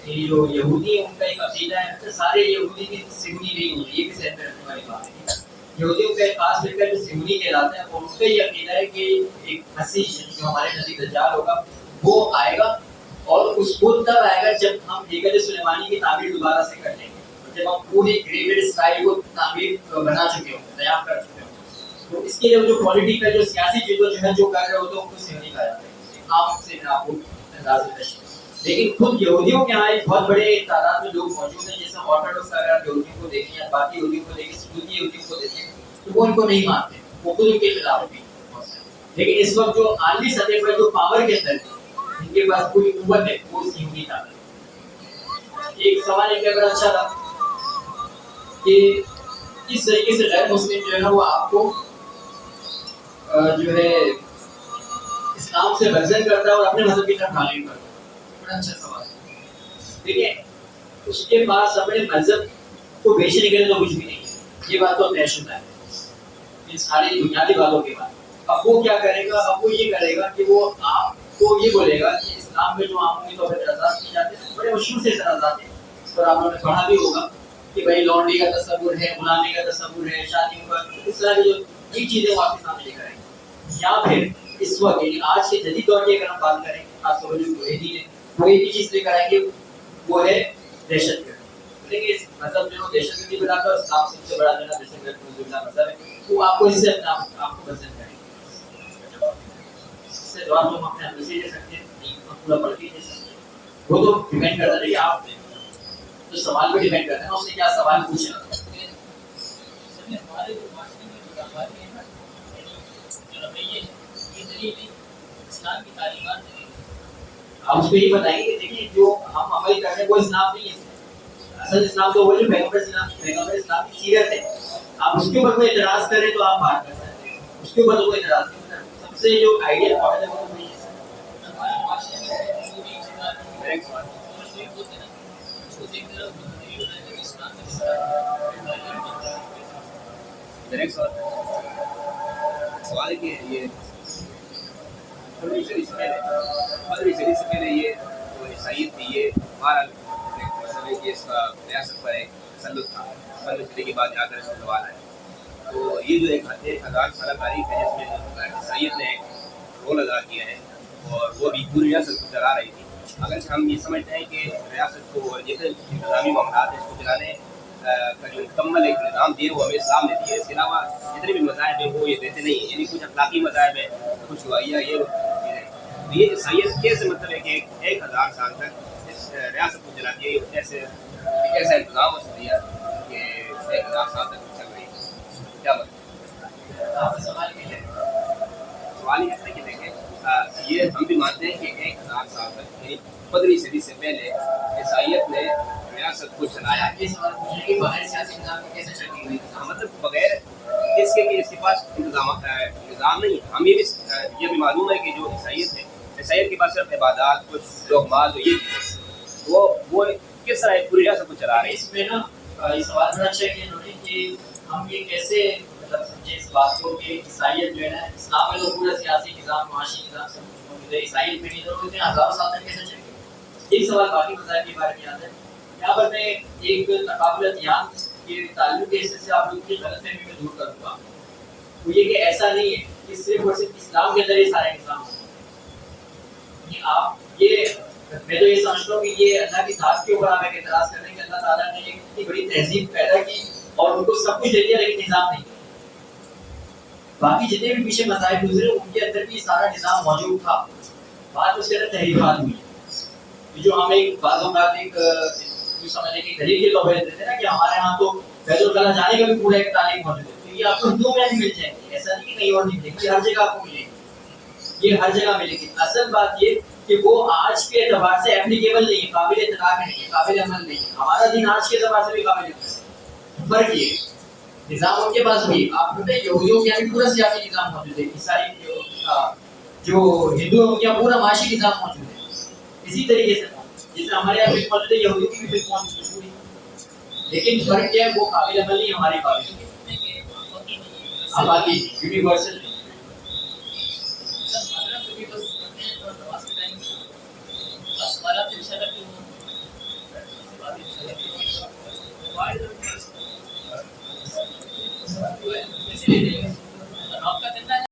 جو یہودی ان کا ایک عقیدہ ہے, سارے یہودی بھی سیونی نہیں ہوتے, یہ بھی ذہن میں رکھنے والی بات ہے. یہودیوں کا ایک خاص فرقہ جو سیونی کہلاتا ہے, اور ان کا یہ عقیدہ ہے کہ ایک مسیح جو ہمارے نزدیک دجال ہوگا وہ آئے گا, اور اس کو تب آئے گا جب ہم ہیکل سلیمانی کی تعمیر دوبارہ سے کر لیں گے, جب ہم پوری گریویڈ اسٹائل کو تعمیر بنا چکے ہوں, تیار کر چکے ہوں. تو اس کے لیے جو پولیٹیکل جو سیاسی چیزوں جو ہے جو کر رہے ہوتے ہیں ان کو صحیح نہیں کہا جاتا ہے. عام سے میں آپ کو اندازے تشریح. لیکن خود یہودیوں کے یہاں ایک بہت بڑے تعداد میں لوگ موجود ہیں, جیسے آرتھوڈوکس اگر یہودیوں کو دیکھیں یا باقی یہودیوں کو دیکھیں, سنی یہودیوں کو دیکھیں, تو وہ ان کو نہیں مانتے, وہ خود ان کے خلاف ہوتی ہے. لیکن اس وقت جو عالمی سطح پر جو پاور کے اندر ان کے پاس کوئی قوت ہے وہ یہودی طاقت. ایک سوال ایک بڑا اچھا تھا کہ کس طریقے سے غیر مسلم جو ہے نا وہ آپ کو جو ہے اسلام سے برزن کرتا ہے اور اپنے مذہب کی طرف حامی کرتا ہے. بڑا اچھا سوال ہے. دیکھیں اس کے پاس اپنے مذہب کو بیچنے کے لیے تو کچھ بھی نہیں ہے, یہ بات تو طے شدہ ہے ان ساری بنیادی باتوں کے بعد. اب وہ کیا کرے گا, اب وہ یہ کرے گا کہ وہ آپ کو یہ بولے گا کہ اسلام میں جو عمومی طور پر اعتراضات کیے جاتے ہیں بڑے مشہور سے اعتراضات ہیں, اس پر آپ نے پڑھا بھی ہوگا کہ بھائی لانڈری کا تصور ہے, غلامی کا تصور ہے, شادیوں کا, اس طرح کی جو یہ چیزیں وہ آپ کے سامنے لے کر آئیں گے. یا پھر اس وقت یعنی آج کے جدید دور کی اگر ہم بات کریں خاص طور پر جو مجاہدین ہیں وہ ایک ہی چیز لے کر آئیں گے, وہ ہے دہشت گرد. لیکن اس مذہب جو دہشت گردی بنا کر اسلام سب سے بڑا جو ہے دہشت گرد مذہب ہے, وہ آپ کو اس سے آپ کو پسند کریں گے. اس سے جواب تو ہم اپنے اندر سے دے سکتے ہیں, پورا پڑھ کے دے سکتے ہیں, وہ تو ڈیپینڈ کرتا ہے کہ آپ تو سوال پہ ڈیپینڈ کرتا ہے نا اس نے کیا سوال پوچھا. آپ اس کو یہ بتائیں گے کہ دیکھیے جو ہم عمل کر رہے ہیں وہ اسلام نہیں ہے. اصل اسلام تو وہ جو پیغمبر اسلام کی سیرت ہے. آپ اس کے اوپر کوئی اعتراض کریں تو آپ بات کر سکتے ہیں, اس کے اوپر تو کوئی اعتراض نہیں کرنا. سب سے جو آئیڈیا ہے وہ نہیں ہے. سوال ہے کہ یہ 15ویں صدی سے پہلے یہ جو عیسائیت تھی یہ بہرحال مطلب ہے کہ اس کا ریاست پر ایک تسلط تھا. 15ویں صدی کے بعد جا کر اس کا زوال آیا. تو یہ جو ایک 1000 سالہ تاریخ ہے جس میں عیسائیت نے ایک رول ادا کیا ہے اور وہ بھی پوری ریاست کو چلا رہی تھی. اگرچہ ہم یہ سمجھتے ہیں کہ ریاست کو جتنے انتظامی معاملات ہیں اس کو چلانے کا جو مکمل ایک نظام دیا وہ ہمیں اسلام نے دیا ہے. اس کے علاوہ جتنے بھی مذاہب ہیں وہ یہ دیتے نہیں ہیں, یعنی کچھ اخلاقی مذاہب ہیں, کچھ وعیہ یہ چیزیں. تو یہ عیسائیت کیسے مطلب ہے کہ 1000 سال تک اس ریاست کو چلاتی ہے, ایسے ایک ایسا انتظام اس نے دیا کہ 1000 سال تک چل رہی ہے. کیا مطلب آپ کا سوال کیا ہے؟ سوال یہ ہے کہ دیکھیں یہ ہم بھی مانتے ہیں کہ 1000 سال تک یعنی 15ویں صدی سے پہلے عیسائیت نے ریاست کو چلایا. یہ سوال پوچھنے کے بغیر سیاسی نظام کو کیسے چلتی ہوئی مطلب بغیر اس کے کہ اس کے پاس نظام نہیں. ہم یہ بھی معلوم ہے کہ جو عیسائیت ہے, عیسائیت کے پاس صرف عبادات, کچھ لوگمات, یہ چیزیں وہ کس طرح پوری ریاست کو چلا رہے ہیں. اس میں نا یہ سوال بڑا اچھا کیا انہوں نے کہ ہم یہ کیسے مطلب سمجھے اس بات کو کہ عیسائیت جو ہے نا اسلام میں تو پورا سیاسی نظام, معاشی نظام سب کچھ موجود ہے, عیسائیت میں نہیں, تو اتنے ہزاروں سال تک کیسے چلے گی. ایک سوال باقی مذاہب کے بارے میں آتا ہے. یہاں پر میں ایک تقابلت یہاں کے تعلق کے حصے سے آپ لوگ کی غلط فہمی میں دور کروں گا. وہ یہ کہ ایسا نہیں ہے کہ صرف اور صرف اسلام کے اندر یہ سارے نظام ہیں. آپ یہ میں تو یہ سمجھتا ہوں کہ یہ اللہ کی ذات کے اوپر آپ ایک اعتراض کر رہے ہیں کہ اللہ تعالیٰ نے ایک اتنی بڑی تہذیب پیدا کی اور ان کو سب کچھ دے دیا لیکن نظام نہیں. باقی جتنے بھی پیچھے مذاہب گزرے ان کے اندر بھی سارا نظام موجود تھا, بات اس کے اندر تحریفات ہوئی ہے. جو ہم ایک بعض اوقات ایک سمجھنے کی دلیل کے طور پر دیتے ہیں نا کہ ہمارے یہاں تو بیت الخلا جانے کا بھی پورا ایک تعلیم موجود ہے, تو یہ آپ کو ہندوؤں میں بھی مل جائے گی. ایسا نہیں کہ کہیں اور نہیں ملے گی, ہر جگہ آپ کو ملے گی, یہ ہر جگہ ملے گی. اصل بات یہ کہ وہ آج کے اعتبار سے اپلیکیبل نہیں ہے, قابل اطلاق نہیں ہے, قابل عمل نہیں ہے. ہمارا دین آج کے اعتبار سے بھی قابل عمل ہے. فرق یہ نظام ان کے پاس بھی, آپ کو یہودیوں کے یہاں بھی پورا سیاسی نظام موجود ہے, عیسائی جو ہندو ہیں ان کے یہاں پورا معاشی نظام موجود ہے. اسی طریقے سے جیسے ہمارے یہاں فلم موجود ہے, یہودیوں کی بھی فلم موجود ہے, لیکن فرق کیا ہے, وہ قابل عمل نہیں, ہمارے قابل آبادی یونیورسل نہیں.